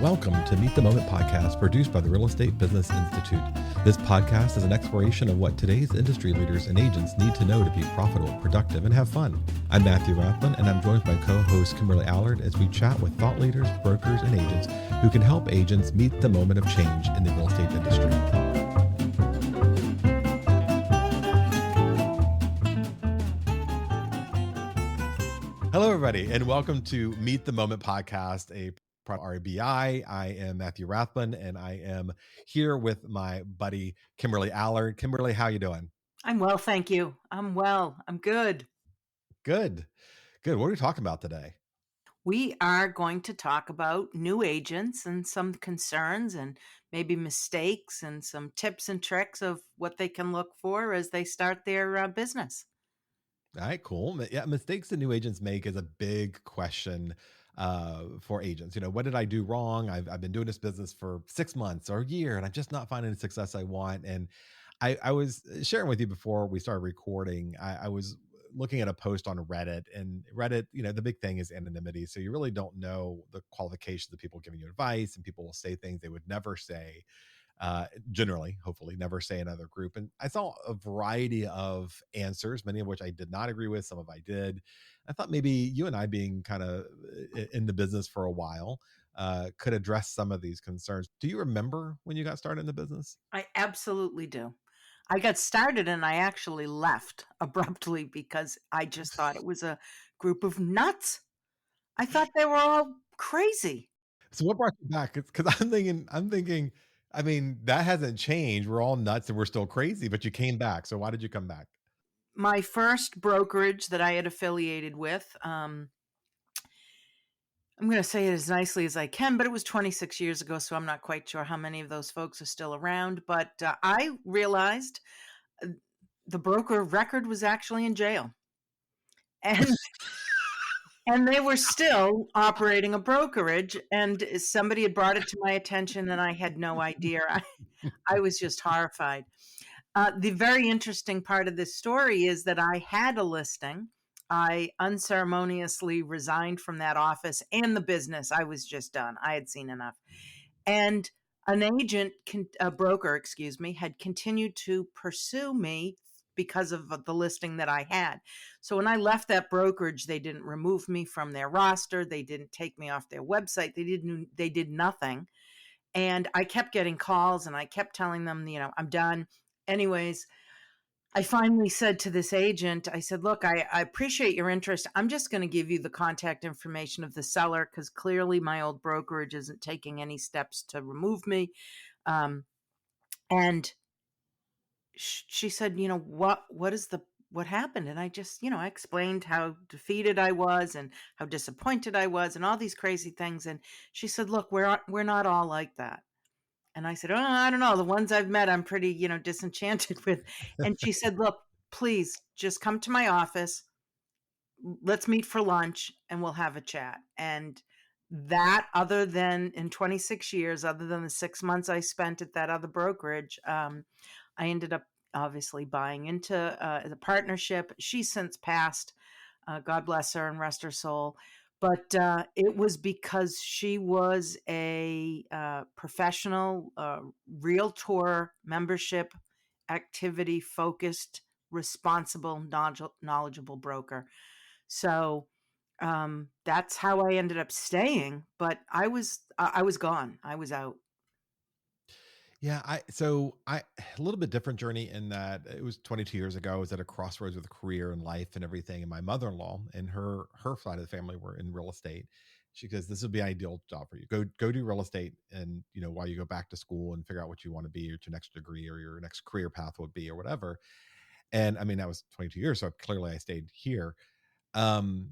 Welcome to Meet the Moment podcast produced by the Real Estate Business Institute. This podcast is an exploration of what today's industry leaders and agents need to know to be profitable, productive, and have fun. I'm Matthew Rathman, and I'm joined by co-host Kimberly Allard as we chat with thought leaders, brokers, and agents who can help agents meet the moment of change in the real estate industry. Hello, everybody, and welcome to Meet the Moment podcast, a REBI. I am Matthew Rathman, and I am here with my buddy Kimberly Allard. Kimberly, how you doing? I'm well, thank you. I'm well. I'm good. Good. What are we talking about today? We are going to talk about new agents and some concerns and maybe mistakes and some tips and tricks of what they can look for as they start their business. All right, cool. Yeah, mistakes that new agents make is a big question for agents. You know, what did I do wrong? I've been doing this business for 6 months or a year, and I'm just not finding the success I want. And I was sharing with you before we started recording. I was looking at a post on Reddit, and Reddit, you know, the big thing is anonymity. So you really don't know the qualifications of people giving you advice, and people will say things they would never say. Generally, hopefully, never say in another group. And I saw a variety of answers, many of which I did not agree with, some of I did. I thought maybe you and I, being kind of in the business for a while, could address some of these concerns. Do you remember when you got started in the business? I absolutely do. I got started and I actually left abruptly because I just thought it was a group of nuts. I thought they were all crazy. So what brought you back? Because I'm thinking, I mean, that hasn't changed. We're all nuts and we're still crazy, but you came back. So why did you come back? My first brokerage that I had affiliated with, I'm going to say it as nicely as I can, but it was 26 years ago, so I'm not quite sure how many of those folks are still around. But I realized the broker of record was actually in jail. And they were still operating a brokerage, and somebody had brought it to my attention, and I had no idea. I was just horrified. The very interesting part of this story is that I had a listing. I unceremoniously resigned from that office and the business. I was just done. I had seen enough. And an agent, a broker, excuse me, had continued to pursue me because of the listing that I had. So when I left that brokerage, they didn't remove me from their roster. They didn't take me off their website. They did nothing. And I kept getting calls and I kept telling them, you know, I'm done. Anyways, I finally said to this agent, I said, look, I appreciate your interest. I'm just going to give you the contact information of the seller because clearly my old brokerage isn't taking any steps to remove me. And she said, you know, what happened? And I just, you know, I explained how defeated I was and how disappointed I was and all these crazy things. And she said, look, we're not all like that. And I said, oh, I don't know. The ones I've met, I'm pretty, you know, disenchanted with. And she said, look, please just come to my office. Let's meet for lunch and we'll have a chat. And that, other than in 26 years, other than the 6 months I spent at that other brokerage, I ended up obviously buying into the partnership. She's since passed. God bless her and rest her soul. But it was because she was a professional realtor membership activity focused, responsible, knowledgeable broker. So that's how I ended up staying. But I was gone. I was out. Yeah, a little bit different journey in that it was 22 years ago. I was at a crossroads with career and life and everything. And my mother-in-law and her side of the family were in real estate. She goes, "This would be an ideal job for you. Go do real estate, and you know, while you go back to school and figure out what you want to be, or your next degree, or your next career path would be, or whatever." And I mean, that was 22 years, so clearly I stayed here. Um,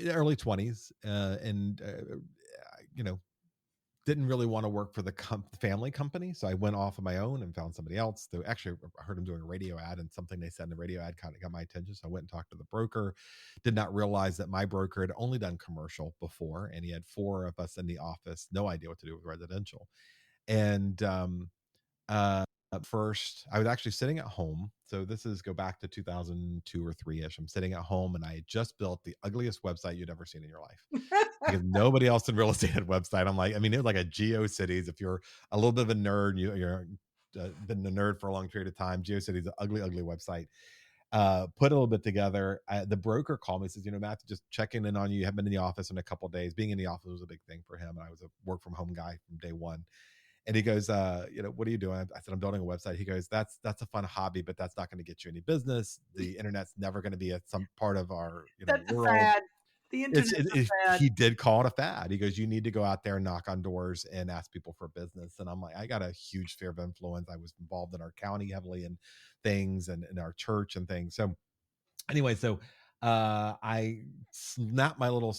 Early 20s, and you know, didn't really want to work for the family company. So I went off on my own and found somebody else. Though actually, I heard him doing a radio ad, and something they said in the radio ad kind of got my attention. So I went and talked to the broker. Did not realize that my broker had only done commercial before, and he had 4 of us in the office. No idea what to do with residential. And first, I was actually sitting at home. So this is go back to 2002 or 3 ish. I'm sitting at home, and I had just built the ugliest website you'd ever seen in your life. because nobody else in real estate had a website. I'm like, I mean, it was like a GeoCities. If you're a little bit of a nerd, you're been a nerd for a long period of time. GeoCities is an ugly, ugly website. Put a little bit together. The broker called me, says, Matthew, just checking in on you. You haven't been in the office in a couple of days. Being in the office was a big thing for him. And I was a work from home guy from day one. And he goes, what are you doing? I said, I'm building a website. He goes, that's a fun hobby, but that's not going to get you any business. The internet's never going to be some part of our, That's a world. fad. The internet's a fad. He did call it a fad. He goes, you need to go out there and knock on doors and ask people for business. And I'm like, I got a huge sphere of influence. I was involved in our county heavily in things and in our church and things. So anyway, so I snapped my little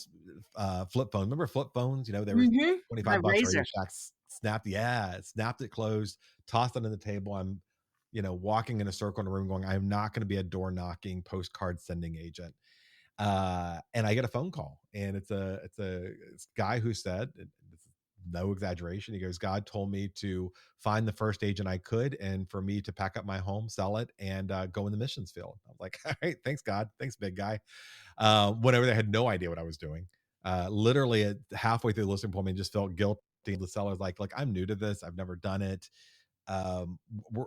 flip phone. Remember flip phones? They were Mhm. My 25 bucks. Radio razor. Shacks snapped. Yeah, snapped it closed, tossed it on the table. I'm, walking in a circle in the room going, I'm not going to be a door knocking, postcard sending agent. And I get a phone call, and it's a guy who said, this is no exaggeration, he goes, God told me to find the first agent I could, and for me to pack up my home, sell it, and go in the missions field. I'm like, all right, thanks God, thanks big guy. Whatever, they had no idea what I was doing. Literally at halfway through the listing appointment, just felt guilty. The seller's like, look, I'm new to this, I've never done it. We're,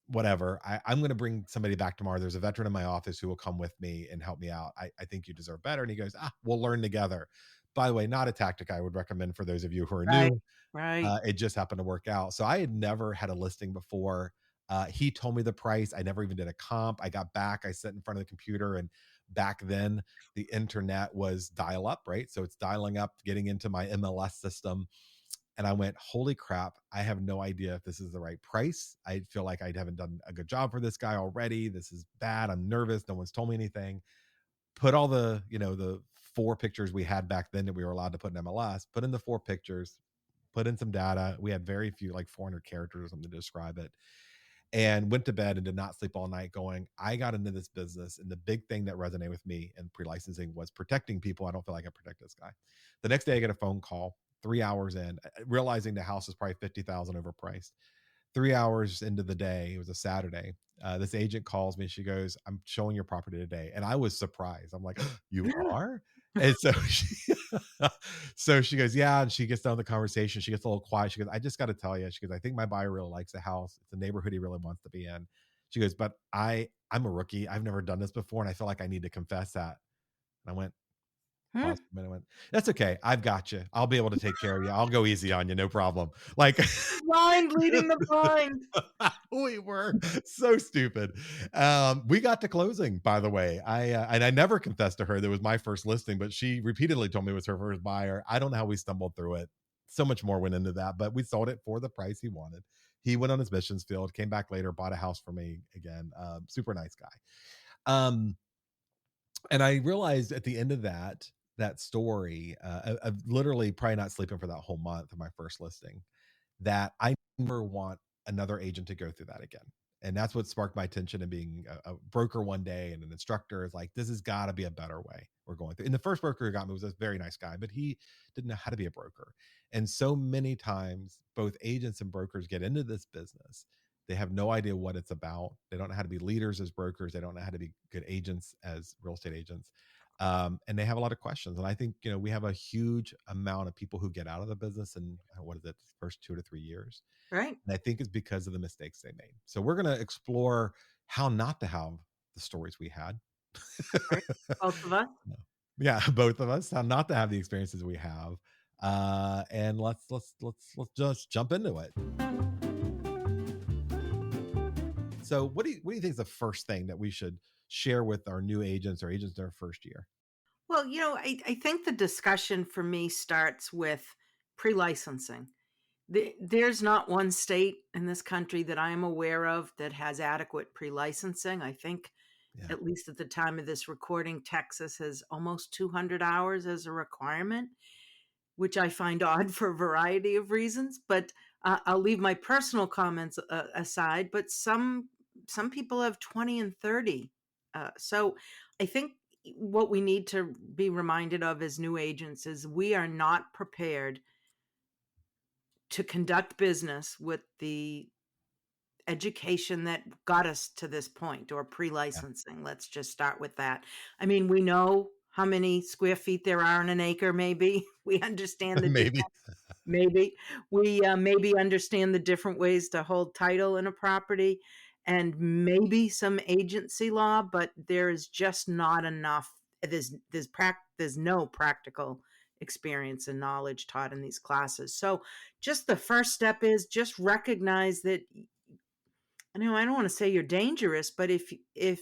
whatever. I'm going to bring somebody back tomorrow. There's a veteran in my office who will come with me and help me out. I think you deserve better. And he goes, we'll learn together. By the way, not a tactic I would recommend for those of you who are Right. new. Right. It just happened to work out. So I had never had a listing before. He told me the price. I never even did a comp. I got back. I sat in front of the computer, and back then the internet was dial up, right? So it's dialing up, getting into my MLS system. And I went, holy crap, I have no idea if this is the right price. I feel like I haven't done a good job for this guy already. This is bad. I'm nervous. No one's told me anything. Put all the four pictures we had back then that we were allowed to put in MLS, put in the four pictures, put in some data. We had very few, like 400 characters or something to describe it, and went to bed and did not sleep all night going, I got into this business. And the big thing that resonated with me in pre-licensing was protecting people. I don't feel like I protect this guy. The next day I get a phone call 3 hours in, realizing the house is probably 50,000 overpriced. 3 hours into the day, it was a Saturday. This agent calls me. She goes, I'm showing your property today. And I was surprised. I'm like, you are? And so she goes, yeah. And she gets done with the conversation. She gets a little quiet. She goes, I just got to tell you, she goes, I think my buyer really likes the house. It's a neighborhood he really wants to be in. She goes, but I'm a rookie. I've never done this before. And I feel like I need to confess that. And I went, Hmm. pause for a minute, went, that's okay. I've got you. I'll be able to take care of you. I'll go easy on you. No problem. Like, Blind leading the blind. we were so stupid. We got to closing, by the way. I never confessed to her that it was my first listing, but she repeatedly told me it was her first buyer. I don't know how we stumbled through it. So much more went into that, but we sold it for the price he wanted. He went on his missions field, came back later, bought a house for me again. Super nice guy. Um, and I realized at the end of that story, of literally probably not sleeping for that whole month of my first listing, that I never want another agent to go through that again. And that's what sparked my attention in being a broker one day and an instructor. Is like, this has got to be a better way we're going through. And the first broker who got me was a very nice guy, but he didn't know how to be a broker. And so many times, both agents and brokers get into this business. They have no idea what it's about. They don't know how to be leaders as brokers. They don't know how to be good agents as real estate agents. And they have a lot of questions. And I think, we have a huge amount of people who get out of the business in, what is it, first 2 to 3 years. Right. And I think it's because of the mistakes they made. So we're going to explore how not to have the stories we had. Right. Both of us. Yeah, both of us, how not to have the experiences we have. And let's just jump into it. So what do you think is the first thing that we should share with our new agents or agents in their first year? Well, I think the discussion for me starts with pre-licensing. There's not one state in this country that I'm aware of that has adequate pre-licensing. I think, Yeah. at least at the time of this recording, Texas has almost 200 hours as a requirement, which I find odd for a variety of reasons. But I'll leave my personal comments aside. But some people have 20 and 30. So I think what we need to be reminded of as new agents is we are not prepared to conduct business with the education that got us to this point, or Yeah. pre-licensing. Let's just start with that. I mean, we know how many square feet there are in an acre, maybe. We understand the Maybe. different maybe. We maybe understand the different ways to hold title in a property and maybe some agency law, but there is just not enough. There's no practical experience and knowledge taught in these classes. So just the first step is just recognize that, I don't want to say you're dangerous, but if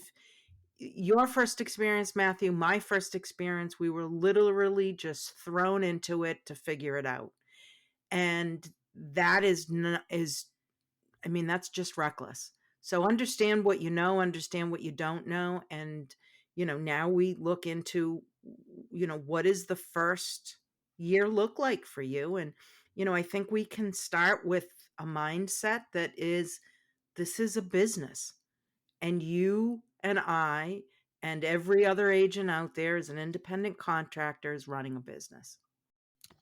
your first experience, Matthew, my first experience, we were literally just thrown into it to figure it out. And that is not, is I mean, that's just reckless. So understand what you know, understand what you don't know, and now we look into, what does the first year look like for you? And I think we can start with a mindset that is, this is a business, and you and I and every other agent out there is an independent contractor is running a business.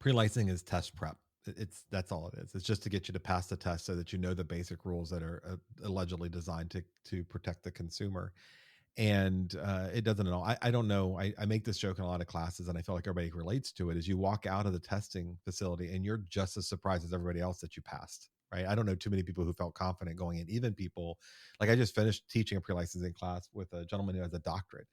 Pre-licensing is test prep. It's That's all it is. It's just to get you to pass the test so that you know the basic rules that are allegedly designed to protect the consumer. And it doesn't at all. I don't know. I make this joke in a lot of classes, and I feel like everybody relates to it. Is you walk out of the testing facility and you're just as surprised as everybody else that you passed. Right? I don't know too many people who felt confident going in. Even people like, I just finished teaching a pre-licensing class with a gentleman who has a doctorate,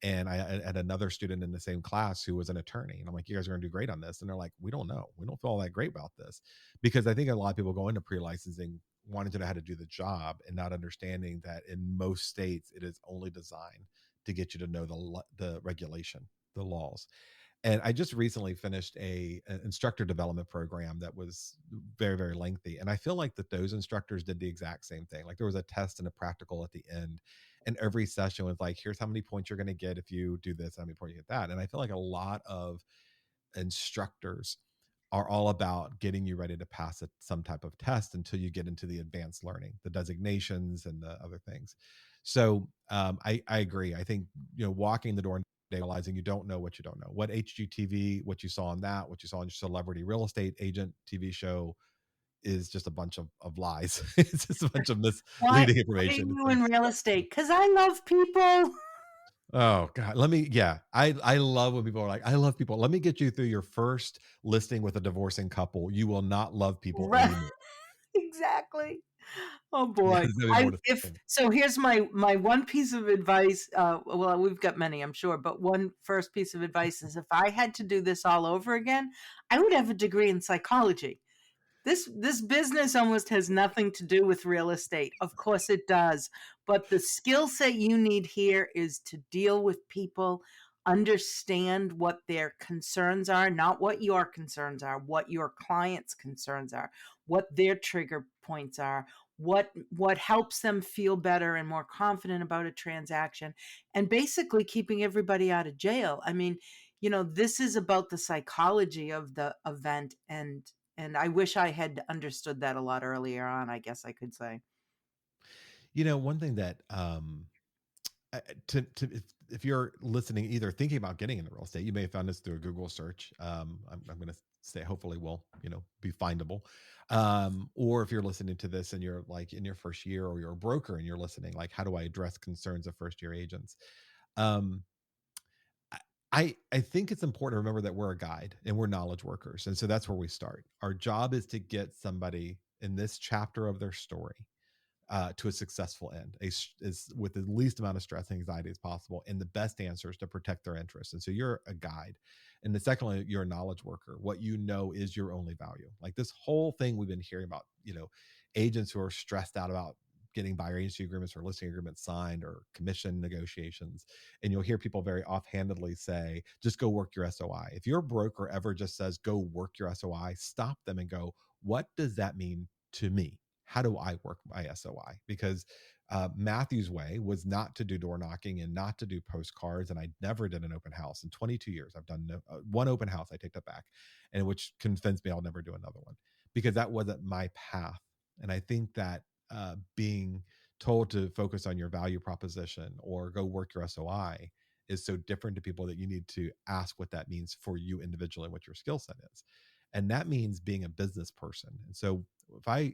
and I had another student in the same class who was an attorney. And I'm like, you guys are going to do great on this. And they're like, we don't know. We don't feel all that great about this. Because I think a lot of people go into pre-licensing wanting to know how to do the job and not understanding that in most states, it is only designed to get you to know the regulation, the laws. And I just recently finished an instructor development program that was very, very lengthy. And I feel like that those instructors did the exact same thing. Like there was a test and a practical at the end. And every session was like, here's how many points you're going to get if you do this, how many points you get that. And I feel like a lot of instructors are all about getting you ready to pass some type of test until you get into the advanced learning, the designations and the other things. So I agree. I think, walking the door and realizing you don't know what you don't know. What HGTV, what you saw on that, what you saw on your celebrity real estate agent TV show is just a bunch of lies. It's just a bunch of Why misleading why are information. you in real estate? Because I love people. Oh God, I love when people are like, I love people. Let me get you through your first listing with a divorcing couple. You will not love people Right. anymore. Exactly. Oh boy. Because there'll be I more to if say. so here's my one piece of advice. Well, we've got many, I'm sure, but one first piece of advice is if I had to do this all over again, I would have a degree in psychology. This business almost has nothing to do with real estate. Of course it does, but the skill set you need here is to deal with people, understand what their concerns are, not what your concerns are, what your clients' concerns are, what their trigger points are, what helps them feel better and more confident about a transaction, and basically keeping everybody out of jail. I mean, this is about the psychology of the event, and I wish I had understood that a lot earlier on, I guess I could say. One thing that to if you're listening, either thinking about getting into real estate, you may have found this through a Google search. I'm going to say hopefully will be findable. Or if you're listening to this and you're like in your first year, or you're a broker and you're listening, like how do I address concerns of first year agents? Um, I think it's important to remember that we're a guide and we're knowledge workers, and so that's where we start. Our job is to get somebody in this chapter of their story to a successful end, is with the least amount of stress and anxiety as possible, and the best answers to protect their interests. And so you're a guide. And the secondly, you're a knowledge worker. What you know is your only value. Like this whole thing we've been hearing about, agents who are stressed out about getting buyer agency agreements or listing agreements signed or commission negotiations. And you'll hear people very offhandedly say, just go work your SOI. If your broker ever just says, go work your SOI, stop them and go, what does that mean to me? How do I work my SOI? Because Matthew's way was not to do door knocking and not to do postcards. And I never did an open house in 22 years. I've done one open house. I take that back, and which convinced me I'll never do another one because that wasn't my path. And I think that being told to focus on your value proposition or go work your SOI is so different to people that you need to ask what that means for you individually and what your skill set is. And that means being a business person. And so if I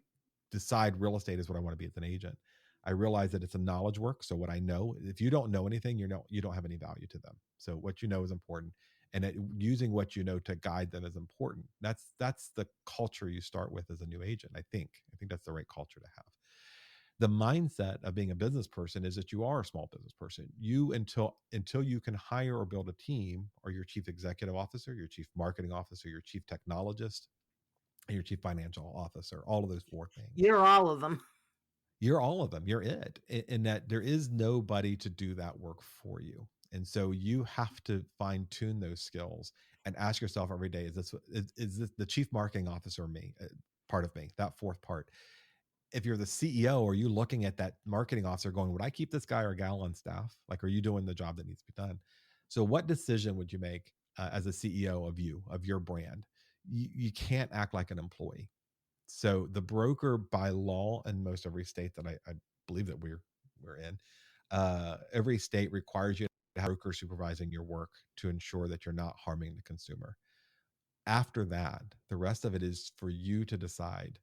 decide real estate is what I want to be as an agent, I realize that it's a knowledge work. So what I know, if you don't know anything, you don't have any value to them. So what you know is important, and using what you know to guide them is important. That's the culture you start with as a new agent. I think that's the right culture to have. The mindset of being a business person is that you are a small business person. You until you can hire or build a team, or your chief executive officer, your chief marketing officer, your chief technologist, and your chief financial officer, all of those four things. You're all of them. You're all of them. You're it. In that there is nobody to do that work for you. And so you have to fine tune those skills and ask yourself every day, is this the chief marketing officer me, part of me, that fourth part? If you're the CEO, are you looking at that marketing officer going, would I keep this guy or gal on staff? Like, are you doing the job that needs to be done? So what decision would you make as a CEO of your brand? You can't act like an employee. So the broker, by law, in most every state that I believe that we're in, every state requires you to have a broker supervising your work to ensure that you're not harming the consumer. After that, the rest of it is for you to decide,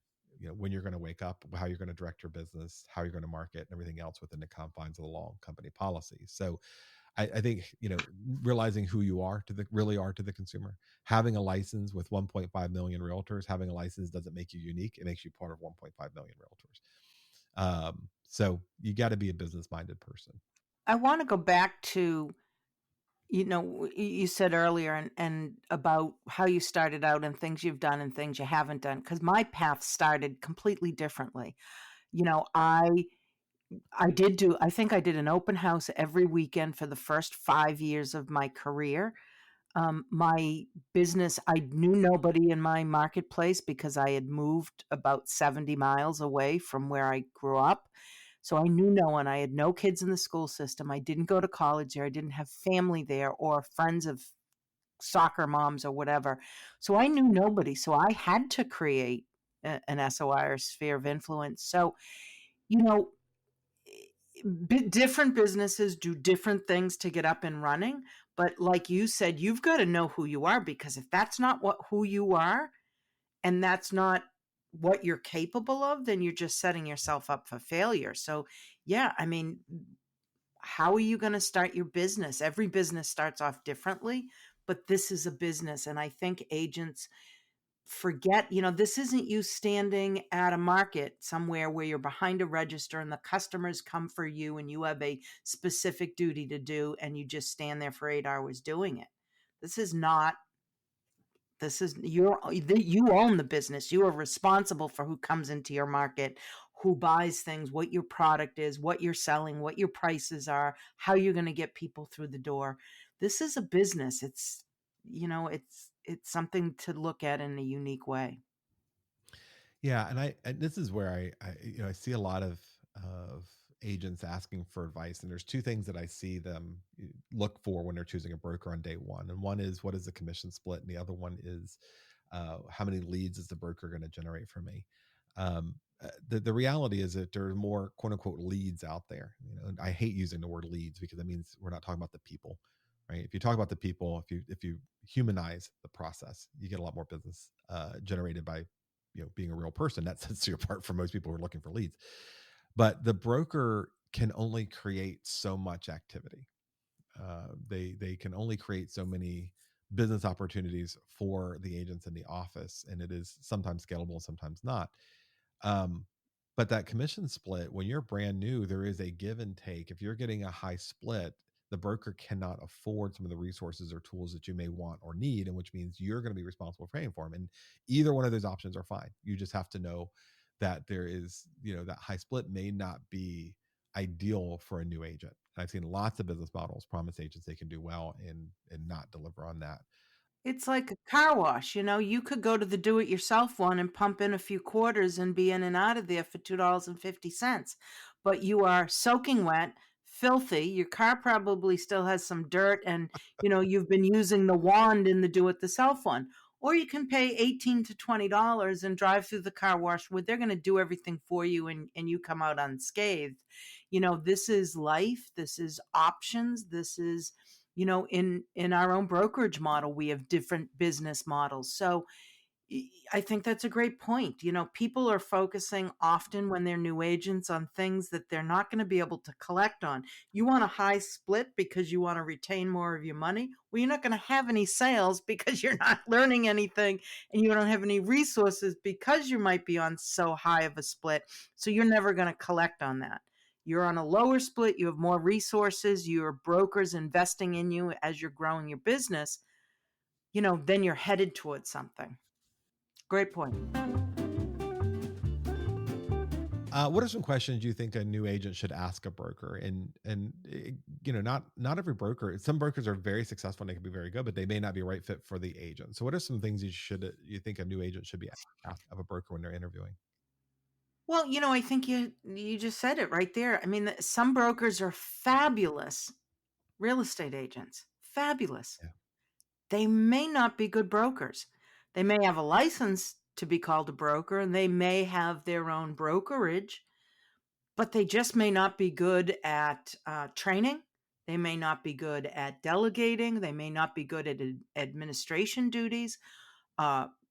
when you're going to wake up, how you're going to direct your business, how you're going to market, and everything else within the confines of the law and company policy. So I think, realizing who you are to the consumer, having a license with 1.5 million realtors, having a license doesn't make you unique. It makes you part of 1.5 million realtors. So you got to be a business minded person. I want to go back to, you said earlier and about how you started out and things you've done and things you haven't done, because my path started completely differently. You know, I think I did an open house every weekend for the first 5 years of my career. My business, I knew nobody in my marketplace because I had moved about 70 miles away from where I grew up. So I knew no one. I had no kids in the school system. I didn't go to college there. I didn't have family there or friends of soccer moms or whatever. So I knew nobody. So I had to create an SOI or sphere of influence. So, you know, different businesses do different things to get up and running, but like you said, you've got to know who you are, because if that's not who you are, and that's not what you're capable of, then you're just setting yourself up for failure. So yeah, I mean, how are you going to start your business? Every business starts off differently, but this is a business, and I think agents forget, this isn't you standing at a market somewhere where you're behind a register and the customers come for you and you have a specific duty to do and you just stand there for 8 hours doing it. This is not, you own the business. You are responsible for who comes into your market, who buys things, what your product is, what you're selling, what your prices are, how you're going to get people through the door. This is a business. It's something to look at in a unique way. Yeah, and this is where I see a lot of agents asking for advice, and there's two things that I see them look for when they're choosing a broker on day one. And one is, what is the commission split, and the other one is, how many leads is the broker going to generate for me? The reality is that there are more quote unquote leads out there. And I hate using the word leads because that means we're not talking about the people, right? If you talk about the people, if you humanize the process, you get a lot more business generated by being a real person. That sets you apart from most people who are looking for leads. But the broker can only create so much activity. They can only create so many business opportunities for the agents in the office, and it is sometimes scalable, sometimes not. um, but that commission split, when you're brand new, there is a give and take. If you're getting a high split, the broker cannot afford some of the resources or tools that you may want or need, and which means you're going to be responsible for paying for them. And either one of those options are fine. You just have to know that there is, that high split may not be ideal for a new agent. I've seen lots of business models promise agents they can do well and not deliver on that. It's like a car wash, you could go to the do it yourself one and pump in a few quarters and be in and out of there for $2.50. But you are soaking wet, filthy. Your car probably still has some dirt, and you've been using the wand in the do it yourself one. Or you can pay $18 to $20 and drive through the car wash where they're going to do everything for you, and you come out unscathed. This is life. This is options. This is, in our own brokerage model, we have different business models. So I think that's a great point. People are focusing often when they're new agents on things that they're not going to be able to collect on. You want a high split because you want to retain more of your money. Well, you're not going to have any sales because you're not learning anything, and you don't have any resources because you might be on so high of a split. So you're never going to collect on that. You're on a lower split, you have more resources, your brokers investing in you as you're growing your business, then you're headed towards something. Great point. What are some questions you think a new agent should ask a broker? Not every broker. Some brokers are very successful and they can be very good, but they may not be a right fit for the agent. So, what are some things you think a new agent should be asked of a broker when they're interviewing? Well, I think you just said it right there. I mean, some brokers are fabulous real estate agents. Fabulous. Yeah. They may not be good brokers. They may have a license to be called a broker and they may have their own brokerage, but they just may not be good at training. They may not be good at delegating. They may not be good at administration duties,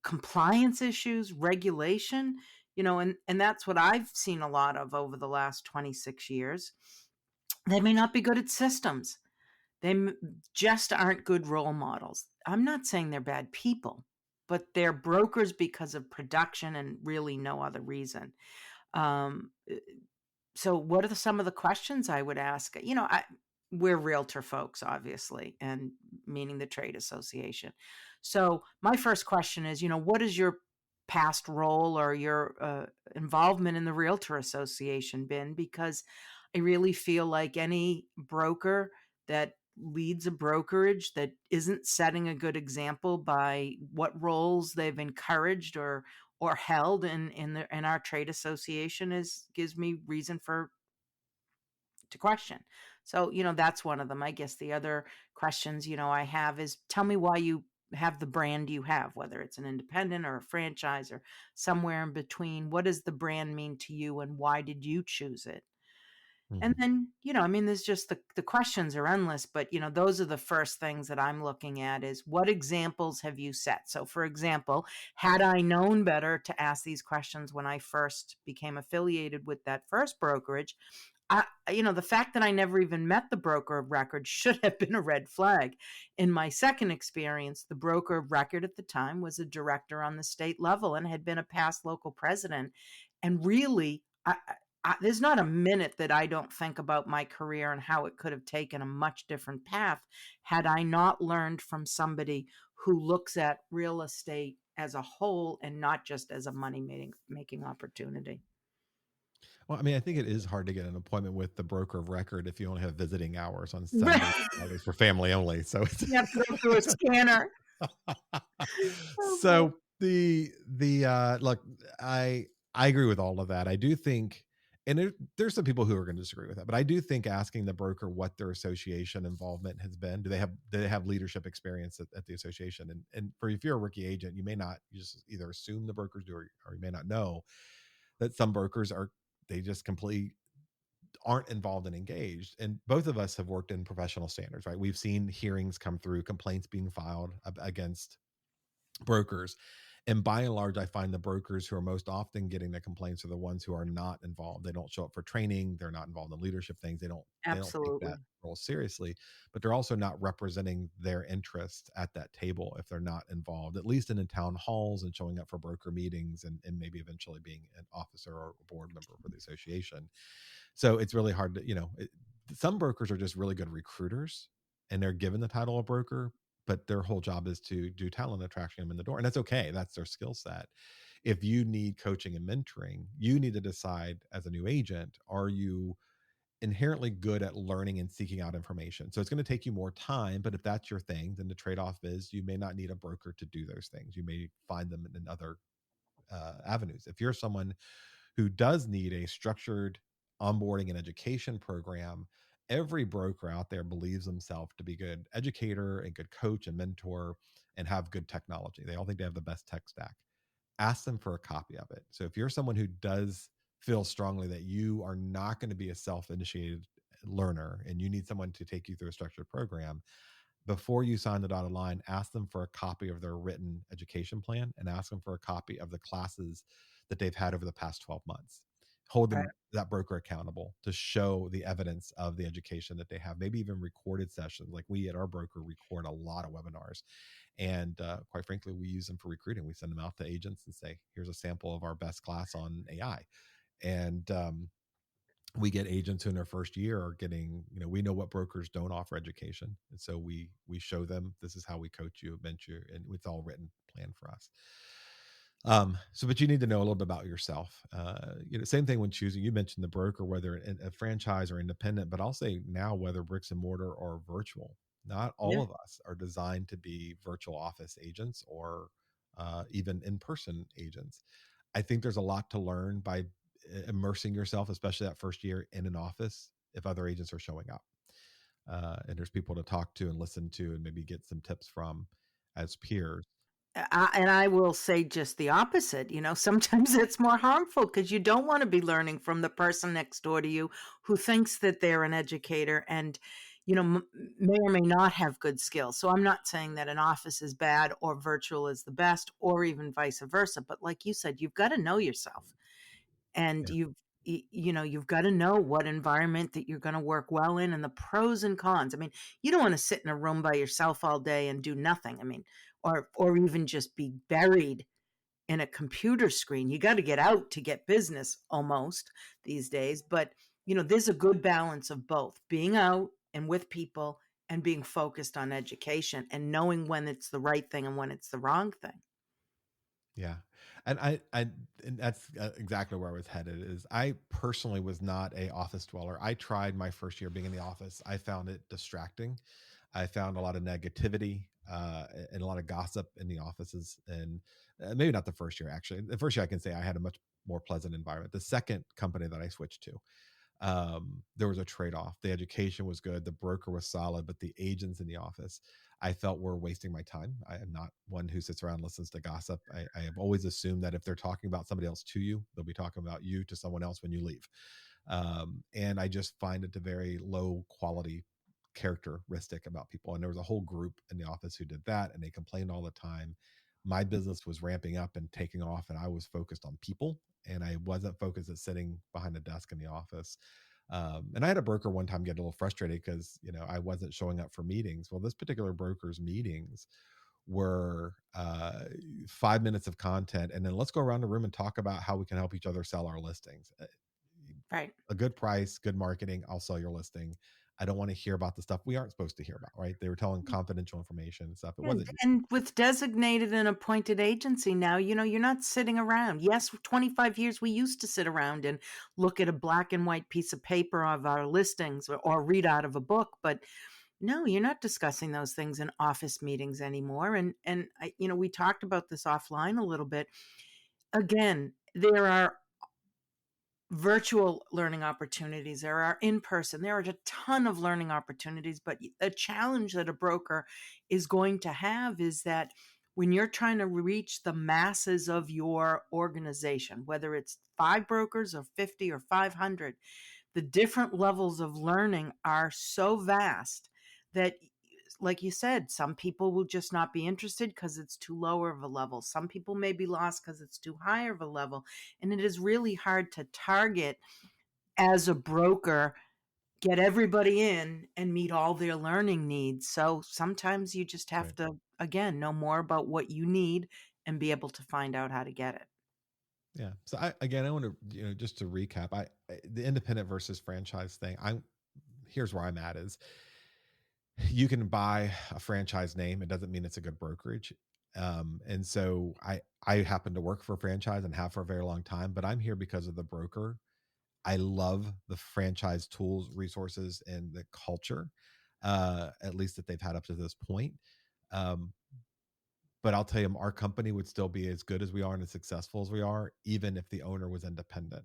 compliance issues, regulation, and that's what I've seen a lot of over the last 26 years. They may not be good at systems. Just aren't good role models. I'm not saying they're bad people, but they're brokers because of production and really no other reason. Um, so what are some of the questions I would ask? We're realtor folks, obviously, and meaning the trade association. So my first question is, what is your past role or your involvement in the realtor association been? Because I really feel like any broker that leads a brokerage that isn't setting a good example by what roles they've encouraged or held in our trade association is gives me reason for to question. So, that's one of them. I guess the other questions, I have is tell me why you have the brand you have, whether it's an independent or a franchise or somewhere in between. What does the brand mean to you and why did you choose it? And Mhm. then, I mean, there's just the questions are endless, but those are the first things that I'm looking at is what examples have you set? So for example, had I known better to ask these questions when I first became affiliated with that first brokerage, the fact that I never even met the broker of record should have been a red flag. In my second experience, the broker of record at the time was a director on the state level and had been a past local president. And really, there's not a minute that I don't think about my career and how it could have taken a much different path had I not learned from somebody who looks at real estate as a whole and not just as a money making opportunity. Well, I think it is hard to get an appointment with the broker of record if you only have visiting hours on Right. Sundays, Fridays for family only. So it's You have to go through a scanner. Oh boy. so the look, I agree with all of that. I do think, and there's some people who are going to disagree with that, but I do think asking the broker what their association involvement has been. Do they have leadership experience at the association? And for if you're a rookie agent, you may not, you just either assume the brokers do, or you may not know that some brokers are, they just completely aren't involved and engaged. And both of us have worked in professional standards, right? We've seen hearings come through, complaints being filed against brokers. And by and large, I find the brokers who are most often getting the complaints are the ones who are not involved. They don't show up for training. They're not involved in leadership things. They don't take that Absolutely. role seriously, but they're also not representing their interests at that table if they're not involved, at least in the town halls and showing up for broker meetings and maybe eventually being an officer or a board member for the association. So it's really hard to, some brokers are just really good recruiters and they're given the title of broker, but their whole job is to do talent attraction them in the door. And that's okay. That's their skill set. If you need coaching and mentoring, you need to decide as a new agent, are you inherently good at learning and seeking out information? So it's going to take you more time, but if that's your thing, then the trade-off is you may not need a broker to do those things. You may find them in other avenues. If you're someone who does need a structured onboarding and education program, every broker out there believes themselves to be good educator and good coach and mentor and have good technology. They all think they have the best tech stack. Ask them for a copy of it. So if you're someone who does feel strongly that you are not going to be a self-initiated learner and you need someone to take you through a structured program, before you sign the dotted line, ask them for a copy of their written education plan and ask them for a copy of the classes that they've had over the past 12 months. Hold Right. them, that broker, accountable to show the evidence of the education that they have, maybe even recorded sessions. Like we at our broker record a lot of webinars. And quite frankly, we use them for recruiting. We send them out to agents and say, here's a sample of our best class on AI. And we get agents who in their first year are getting, we know what brokers don't offer education, and so we show them, this is how we coach you, mentor, and it's all written plan for us. So but you need to know a little bit about yourself. Same thing when choosing. You mentioned the broker, whether a franchise or independent, but I'll say now, whether bricks and mortar or virtual, not all Yeah. of us are designed to be virtual office agents or even in-person agents. I think there's a lot to learn by immersing yourself, especially that first year in an office, if other agents are showing up. And there's people to talk to and listen to and maybe get some tips from as peers. And I will say just the opposite. Sometimes it's more harmful because you don't want to be learning from the person next door to you who thinks that they're an educator and, may or may not have good skills. So I'm not saying that an office is bad or virtual is the best or even vice versa. But like you said, you've got to know yourself and Yeah. you've got to know what environment that you're going to work well in and the pros and cons. I mean, you don't want to sit in a room by yourself all day and do nothing. I mean, or even just be buried in a computer screen. You got to get out to get business almost these days, but there's a good balance of both being out and with people and being focused on education and knowing when it's the right thing and when it's the wrong thing. Yeah. And that's exactly where I was headed. Is I personally was not a office dweller. I tried my first year being in the office. I found it distracting. I found a lot of negativity and a lot of gossip in the offices. And maybe not the first year, actually. The first year, I can say I had a much more pleasant environment. The second company that I switched to, there was a trade-off. The education was good, the broker was solid, but the agents in the office, I felt, were wasting my time. I am not one who sits around and listens to gossip. I have always assumed that if they're talking about somebody else to you, they'll be talking about you to someone else when you leave. And I just find it a very low quality characteristic about people. And there was a whole group in the office who did that, and they complained all the time. My business was ramping up and taking off, and I was focused on people, and I wasn't focused at sitting behind a desk in the office. And I had a broker one time get a little frustrated because I wasn't showing up for meetings. Well, this particular broker's meetings were 5 minutes of content, and then let's go around the room and talk about how we can help each other sell our listings. Right. A good price, good marketing, I'll sell your listing. I don't want to hear about the stuff we aren't supposed to hear about, right? They were telling confidential information and stuff. It And wasn't. and with designated and appointed agency now, you're not sitting around. Yes, for 25 years we used to sit around and look at a black and white piece of paper of our listings or read out of a book, but no, you're not discussing those things in office meetings anymore. We talked about this offline a little bit. Again, there are virtual learning opportunities, there are in person, there are a ton of learning opportunities. But a challenge that a broker is going to have is that when you're trying to reach the masses of your organization, whether it's 5 brokers or 50 or 500, the different levels of learning are so vast that, like you said, some people will just not be interested because it's too lower of a level. Some people may be lost because it's too higher of a level. And it is really hard to target as a broker, get everybody in and meet all their learning needs. So sometimes you just have Right. to, again, know more about what you need and be able to find out how to get it. Yeah. So I want to, just to recap, the independent versus franchise thing. Here's where I'm at is you can buy a franchise name. It doesn't mean it's a good brokerage. And so I happen to work for a franchise and have for a very long time, but I'm here because of the broker. I love the franchise tools, resources, and the culture, at least that they've had up to this point. Um, but I'll tell you, our company would still be as good as we are and as successful as we are, even if the owner was independent.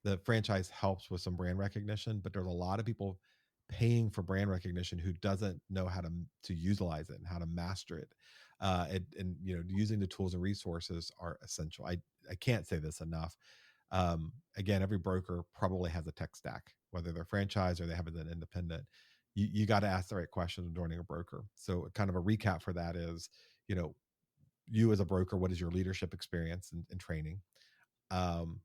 The franchise helps with some brand recognition, but there's a lot of people paying for brand recognition who doesn't know how to utilize it and how to master it. And using the tools and resources are essential. I can't say this enough. Again, every broker probably has a tech stack, whether they're franchise or they have it an independent. you got to ask the right questions when joining a broker. So kind of a recap for that is, you know, you as a broker, what is your leadership experience and training? Um,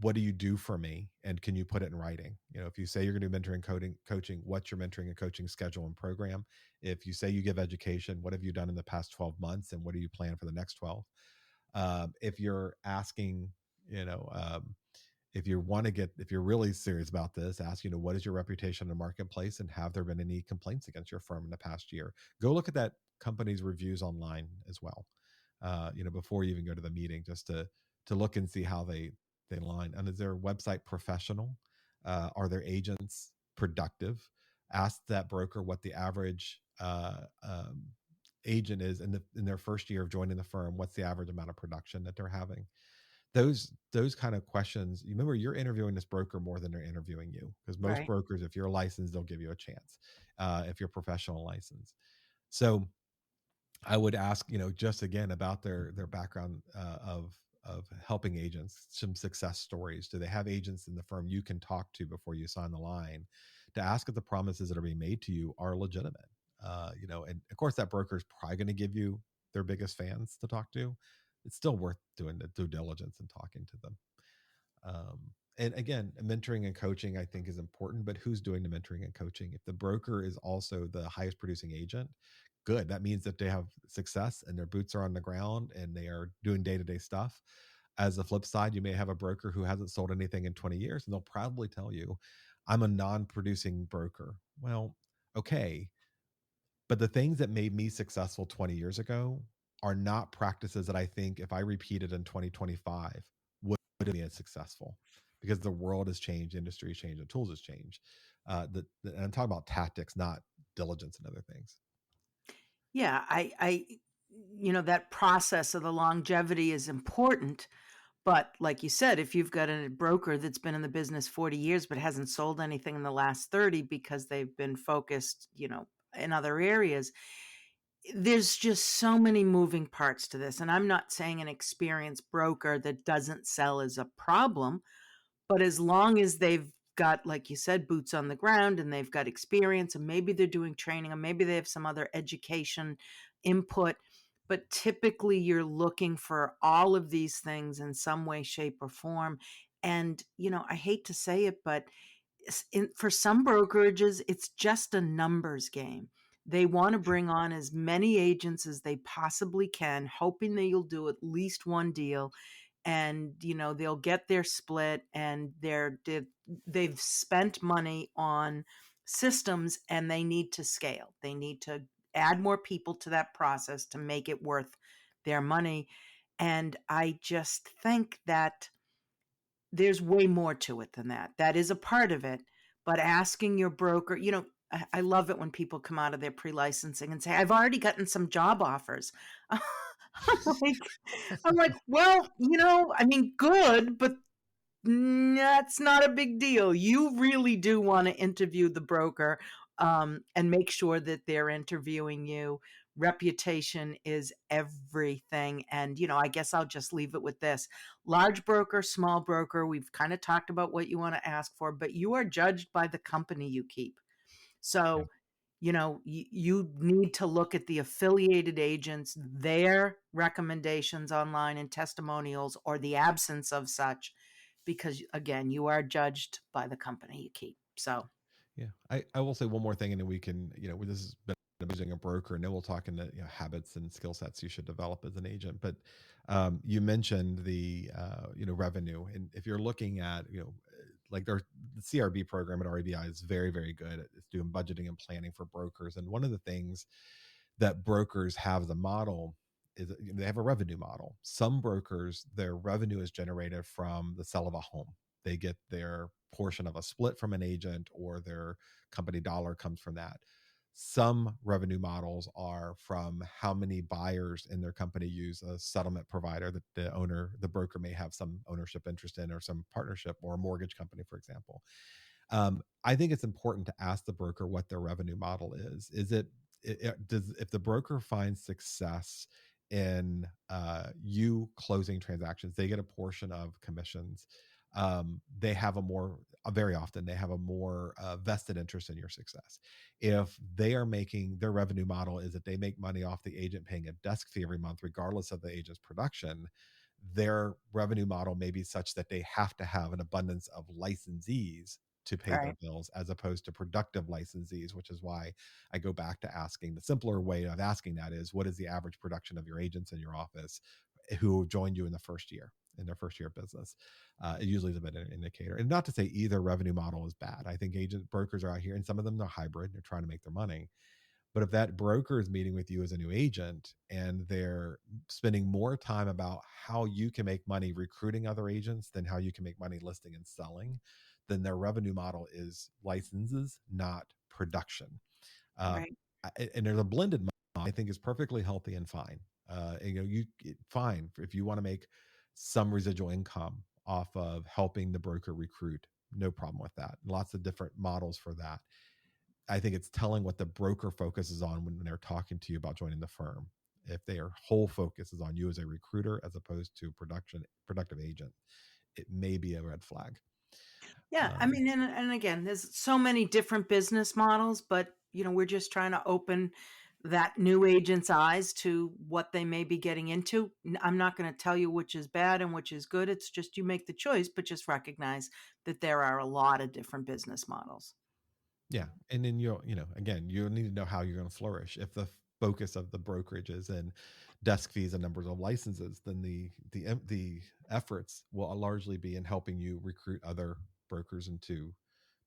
what do you do for me, and can you put it in writing? You know, if you say you're going to do mentoring, coaching, what's your mentoring and coaching schedule and program? If you say you give education, what have you done in the past 12 months, and what do you plan for the next 12? If you're asking, you know, if you want to get, if you're really serious about this, ask, you know, what is your reputation in the marketplace, and have there been any complaints against your firm in the past year? Go look at that company's reviews online as well, you know, before you even go to the meeting, just to look and see how they align. And is their website professional? Are their agents productive? Ask that broker what the average agent is in their first year of joining the firm. What's the average amount of production that they're having? Those kind of questions. You remember, you're interviewing this broker more than they're interviewing you, because most Right. brokers, if you're licensed, they'll give you a chance, if you're professional license. So I would ask, you know, just again about their background, of helping agents, some success stories. Do they have agents in the firm you can talk to before you sign the line, to ask if the promises that are being made to you are legitimate? You know, and of course that broker is probably going to give you their biggest fans to talk to. It's still worth doing the due diligence and talking to them. um, and again, mentoring and coaching, I think, is important, but who's doing the mentoring and coaching? If the broker is also the highest producing agent, good. That means that they have success and their boots are on the ground and they are doing day-to-day stuff. As the flip side, you may have a broker who hasn't sold anything in 20 years, and they'll probably tell you, I'm a non-producing broker. Well, okay, but the things that made me successful 20 years ago are not practices that I think, if I repeated in 2025, would be as successful, because the world has changed, industry has changed, and tools has changed. And I'm talking about tactics, not diligence and other things. Yeah, that process of the longevity is important. But like you said, if you've got a broker that's been in the business 40 years but hasn't sold anything in the last 30 because they've been focused, in other areas, there's just so many moving parts to this. And I'm not saying an experienced broker that doesn't sell is a problem, but as long as they've got, like you said, boots on the ground and they've got experience and maybe they're doing training and maybe they have some other education input, but typically you're looking for all of these things in some way, shape, or form. And, I hate to say it, but for some brokerages, it's just a numbers game. They want to bring on as many agents as they possibly can, hoping that you'll do at least one deal, and they'll get their split, and they've spent money on systems and they need to scale. They need to add more people to that process to make it worth their money. And I just think that there's way more to it than that. That is a part of it, but asking your broker, I love it when people come out of their pre-licensing and say, I've already gotten some job offers. like, I'm like, well, I mean, good, but that's not a big deal. You really do want to interview the broker, and make sure that they're interviewing you. Reputation is everything. And, I guess I'll just leave it with this: large broker, small broker. We've kind of talked about what you want to ask for, but you are judged by the company you keep. Yeah. So, you need to look at the affiliated agents, their recommendations online and testimonials, or the absence of such, because again, you are judged by the company you keep. So, Yeah. I will say one more thing, and then we can, you know, this has been using a broker, and then we'll talk into, you know, habits and skill sets you should develop as an agent. But you mentioned the, you know, revenue. And if you're looking at, you know, like the CRB program at REBI is very, very good at doing budgeting and planning for brokers. And one of the things that brokers have as a model is that, you know, they have a revenue model. Some brokers, their revenue is generated from the sale of a home. They get their portion of a split from an agent, or their company dollar comes from that. Some revenue models are from how many buyers in their company use a settlement provider that the broker may have some ownership interest in, or some partnership, or a mortgage company, for example. I think it's important to ask the broker what their revenue model is. Is does, if the broker finds success in you closing transactions, they get a portion of commissions. they have very often they have a more vested interest in your success. If they are making their revenue model is that they make money off the agent paying a desk fee every month, regardless of the agent's production, their revenue model may be such that they have to have an abundance of licensees to pay their Right, bills as opposed to productive licensees, which is why I go back to asking the simpler way of asking that is what is the average production of your agents in your office who joined you in the first year, in their first year of business. It usually is a bit an indicator. And not to say either revenue model is bad. I think agent brokers are out here, and some of them are hybrid. They're trying to make their money. But if that broker is meeting with you as a new agent and they're spending more time about how you can make money recruiting other agents than how you can make money listing and selling, then their revenue model is licenses, not production. Um, right. and there's a blended model I think is perfectly healthy and fine. Fine if you want to make some residual income off of helping the broker recruit, no problem with that. Lots of different models for that. I think it's telling what the broker focuses on when they're talking to you about joining the firm. If their whole focus is on you as a recruiter as opposed to productive agent, it may be a red flag. Yeah, I Um, mean, and again, there's so many different business models, but we're just trying to open that new agent's eyes to what they may be getting into. I'm not going to tell you which is bad and which is good. It's just you make the choice, but just recognize that there are a lot of different business models. Yeah, and then again, you need to know how you're going to flourish. If the focus of the brokerage is in desk fees and numbers of licenses, then the efforts will largely be in helping you recruit other brokers into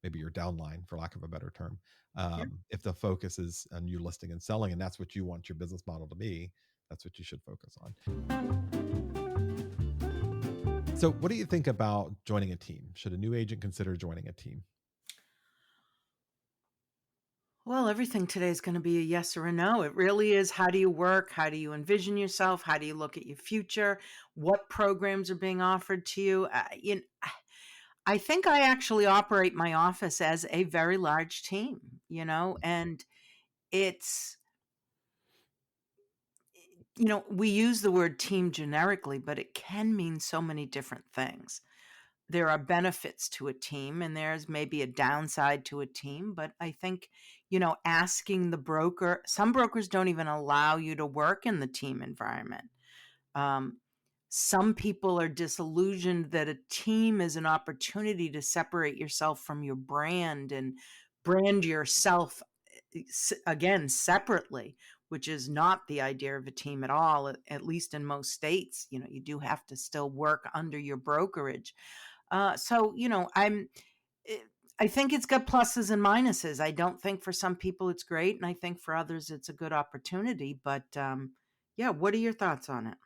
maybe your downline, for lack of a better term. Yeah. If the focus is on you listing and selling, and that's what you want your business model to be, that's what you should focus on. So, what do you think about joining a team? Should a new agent consider joining a team? Well, everything today is going to be a yes or a no. It really is. How do you work? How do you envision yourself? How do you look at your future? What programs are being offered to you? I think I actually operate my office as a very large team, and it's, we use the word team generically, but it can mean so many different things. There are benefits to a team and there's maybe a downside to a team, but I think, asking the broker, some brokers don't even allow you to work in the team environment. Um, some people are disillusioned that a team is an opportunity to separate yourself from your brand and brand yourself again separately, which is not the idea of a team at all. At least in most states, you do have to still work under your brokerage. So eh, I think it's got pluses and minuses. I don't think for some people it's great, and I think for others it's a good opportunity. But yeah, what are your thoughts on it?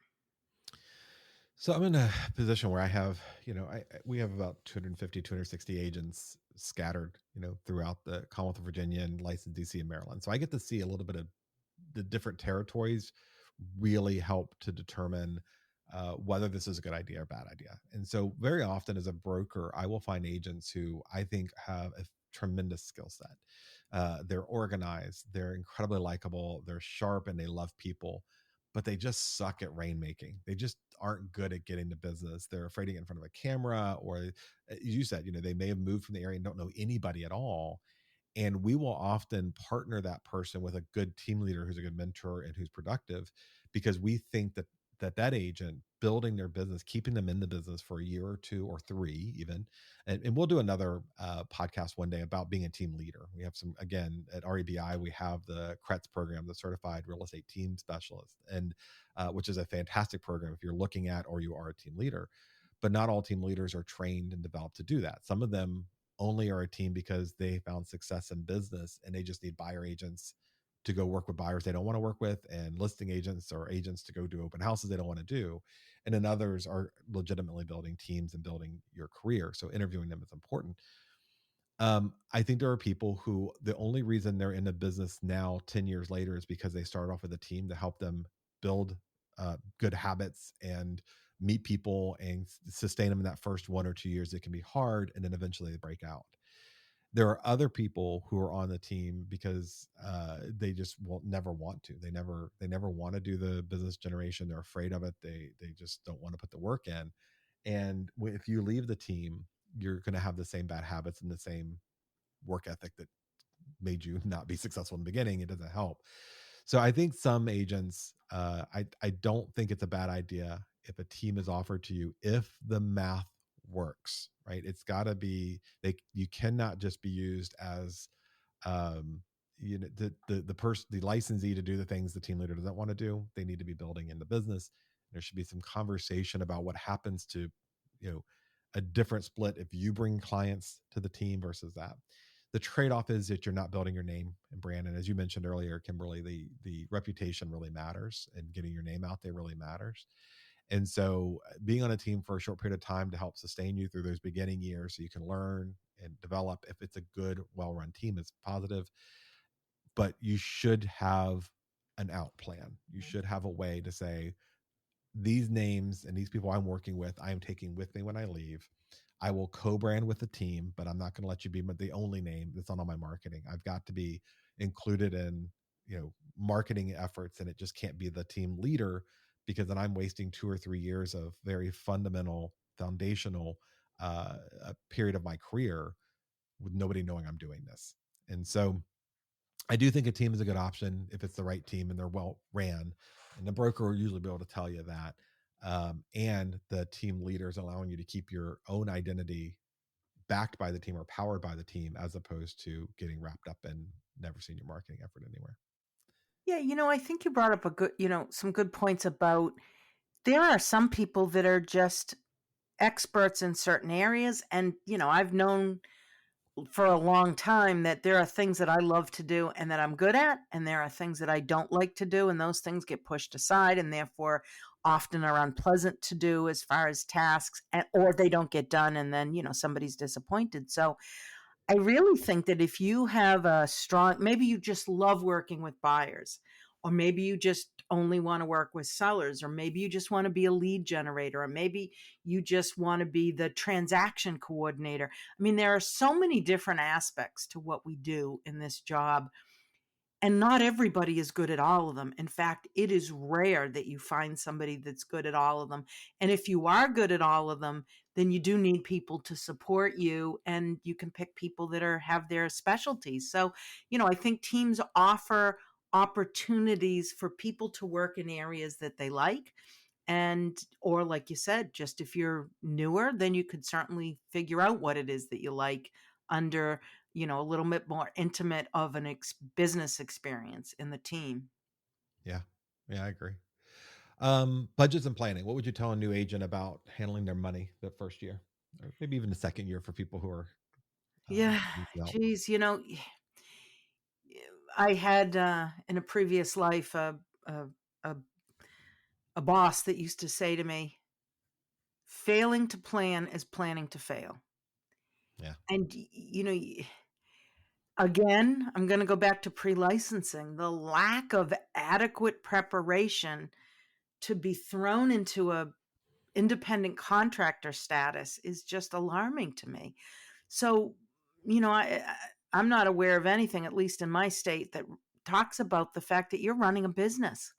So I'm in a position where I have, we have about 250, 260 agents scattered, throughout the Commonwealth of Virginia and licensed DC and Maryland. So I get to see a little bit of the different territories really help to determine whether this is a good idea or bad idea. And so very often as a broker, I will find agents who I think have a tremendous skill set. They're organized, they're incredibly likable, they're sharp, and they love people, but they just suck at rainmaking. They just aren't good at getting the business. They're afraid to get in front of a camera, or as you said, they may have moved from the area and don't know anybody at all. And we will often partner that person with a good team leader who's a good mentor and who's productive, because we think that agent building their business, keeping them in the business for a year or two or three even. And we'll do another podcast one day about being a team leader. We have some, again, at REBI, we have the CRETS program, the Certified Real Estate Team Specialist, and which is a fantastic program if you're looking at or you are a team leader. But not all team leaders are trained and developed to do that. Some of them only are a team because they found success in business and they just need buyer agents to go work with buyers they don't want to work with, and listing agents or agents to go do open houses they don't want to do. And then others are legitimately building teams and building your career. So interviewing them is important. I think there are people who the only reason they're in the business now 10 years later is because they started off with a team to help them build good habits and meet people and sustain them in that first 1 or 2 years. It can be hard, and then eventually they break out. There are other people who are on the team because they just will never want to. They never want to do the business generation. They're afraid of it. They just don't want to put the work in. And if you leave the team, you're going to have the same bad habits and the same work ethic that made you not be successful in the beginning. It doesn't help. So I think some agents, I don't think it's a bad idea if a team is offered to you if the math works, right? It's got to be, you cannot just be used as, um the person, the licensee to do the things the team leader doesn't want to do. They need to be building in the business. There should be some conversation about what happens to, a different split if you bring clients to the team versus that. The trade-off is that you're not building your name and brand, and as you mentioned earlier, Kimberly, the reputation really matters, and getting your name out there really matters. And so being on a team for a short period of time to help sustain you through those beginning years so you can learn and develop, if it's a good, well-run team, is positive. But you should have an out plan. You should have a way to say, these names and these people I'm working with, I am taking with me when I leave. I will co-brand with the team, but I'm not going to let you be the only name that's on all my marketing. I've got to be included in, marketing efforts, and it just can't be the team leader, because then I'm wasting 2 or 3 years of very fundamental, foundational, a period of my career with nobody knowing I'm doing this. And so I do think a team is a good option if it's the right team and they're well ran, and the broker will usually be able to tell you that. And the team leader is allowing you to keep your own identity backed by the team or powered by the team, as opposed to getting wrapped up in never seeing your marketing effort anywhere. Yeah, I think you brought up some good points about there are some people that are just experts in certain areas. And, I've known for a long time that there are things that I love to do and that I'm good at, and there are things that I don't like to do, and those things get pushed aside and therefore often are unpleasant to do as far as tasks, or they don't get done, and then, somebody's disappointed. So I really think that if you have a strong, maybe you just love working with buyers, or maybe you just only want to work with sellers, or maybe you just want to be a lead generator, or maybe you just want to be the transaction coordinator. I mean, there are so many different aspects to what we do in this job, and not everybody is good at all of them. In fact, it is rare that you find somebody that's good at all of them. And if you are good at all of them, then you do need people to support you, and you can pick people that have their specialties. So, I think teams offer opportunities for people to work in areas that they like. And, or like you said, just if you're newer, then you could certainly figure out what it is that you like under, a little bit more intimate of an business experience in the team. Yeah. Yeah, I agree. Budgets and planning. What would you tell a new agent about handling their money the first year, or maybe even the second year, for people who are Yeah, need some help? geez, I had in a previous life a, a a boss that used to say to me, "Failing to plan is planning to fail." Yeah. And again, I'm going to go back to pre-licensing. The lack of adequate preparation to be thrown into a independent contractor status is just alarming to me. So, I'm not aware of anything, at least in my state, that talks about the fact that you're running a business,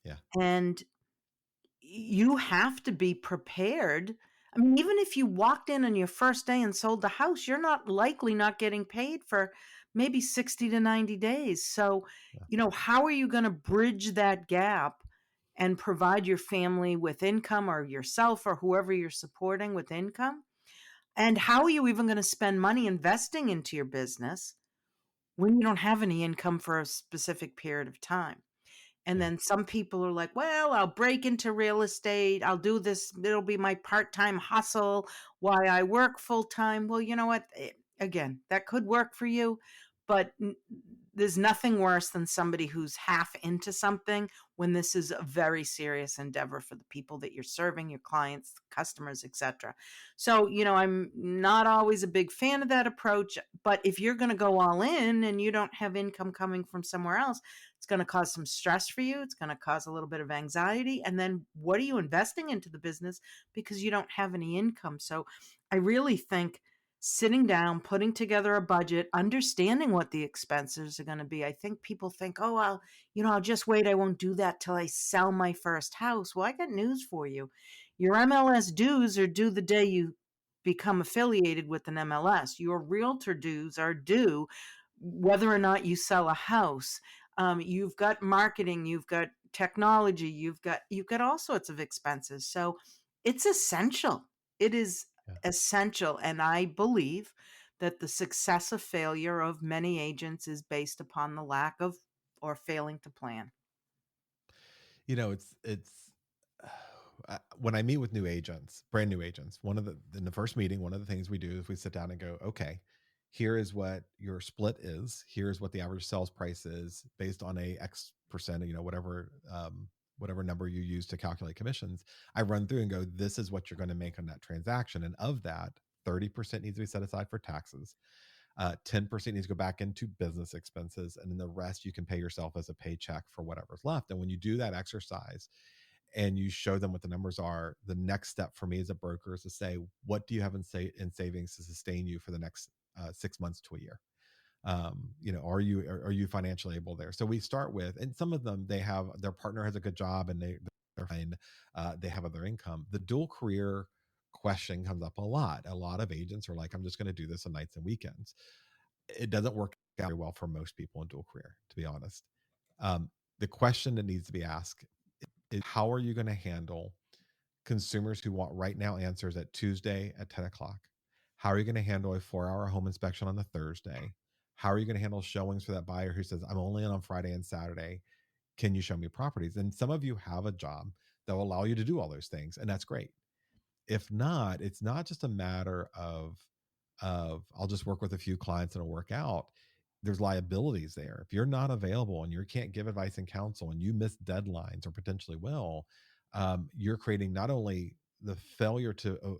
Yeah. and you have to be prepared. I mean, even if you walked in on your first day and sold the house, you're not likely not getting paid for maybe 60 to 90 days. So, Yeah. how are you going to bridge that gap and provide your family with income, or yourself or whoever you're supporting with income? And how are you even going to spend money investing into your business when you don't have any income for a specific period of time? And Yeah. then some people are like, well, I'll break into real estate. I'll do this. It'll be my part time hustle while I work full time. Well, you know what? Again, that could work for you, but there's nothing worse than somebody who's half into something when this is a very serious endeavor for the people that you're serving, your clients, customers, etc. So, I'm not always a big fan of that approach, but if you're going to go all in and you don't have income coming from somewhere else, it's going to cause some stress for you. It's going to cause a little bit of anxiety. And then what are you investing into the business because you don't have any income? So I really think sitting down, putting together a budget, understanding what the expenses are going to be. I think people think, oh, I'll just wait. I won't do that till I sell my first house. Well, I got news for you. Your MLS dues are due the day you become affiliated with an MLS. Your realtor dues are due whether or not you sell a house. You've got marketing, you've got technology, you've got all sorts of expenses. So it's essential. It is Yeah. essential, and I believe that the success or failure of many agents is based upon the lack of or failing to plan. It's when I meet with new agents, brand new agents, one of the in the first meeting, one of the things we do is we sit down and go, okay, here is what your split is. Here's what the average sales price is based on a X percent, whatever number you use to calculate commissions. I run through and go, this is what you're going to make on that transaction, and of that, 30% needs to be set aside for taxes. 10% needs to go back into business expenses, and then the rest you can pay yourself as a paycheck for whatever's left. And when you do that exercise and you show them what the numbers are, the next step for me as a broker is to say, what do you have in savings to sustain you for the next 6 months to a year? Are you financially able there? So we start with, and some of them, they have their partner has a good job and they're fine. They have other income. The dual career question comes up a lot. A lot of agents are like, I'm just going to do this on nights and weekends. It doesn't work out very well for most people in dual career, to be honest. The question that needs to be asked is, how are you going to handle consumers who want right now answers at Tuesday at 10 o'clock? How are you going to handle a 4-hour home inspection on a Thursday? How are you going to handle showings for that buyer who says, I'm only in on Friday and Saturday? Can you show me properties? And some of you have a job that will allow you to do all those things, and that's great. If not, it's not just a matter of I'll just work with a few clients and it'll work out. There's liabilities there. If you're not available and you can't give advice and counsel and you miss deadlines or potentially will, you're creating not only the failure to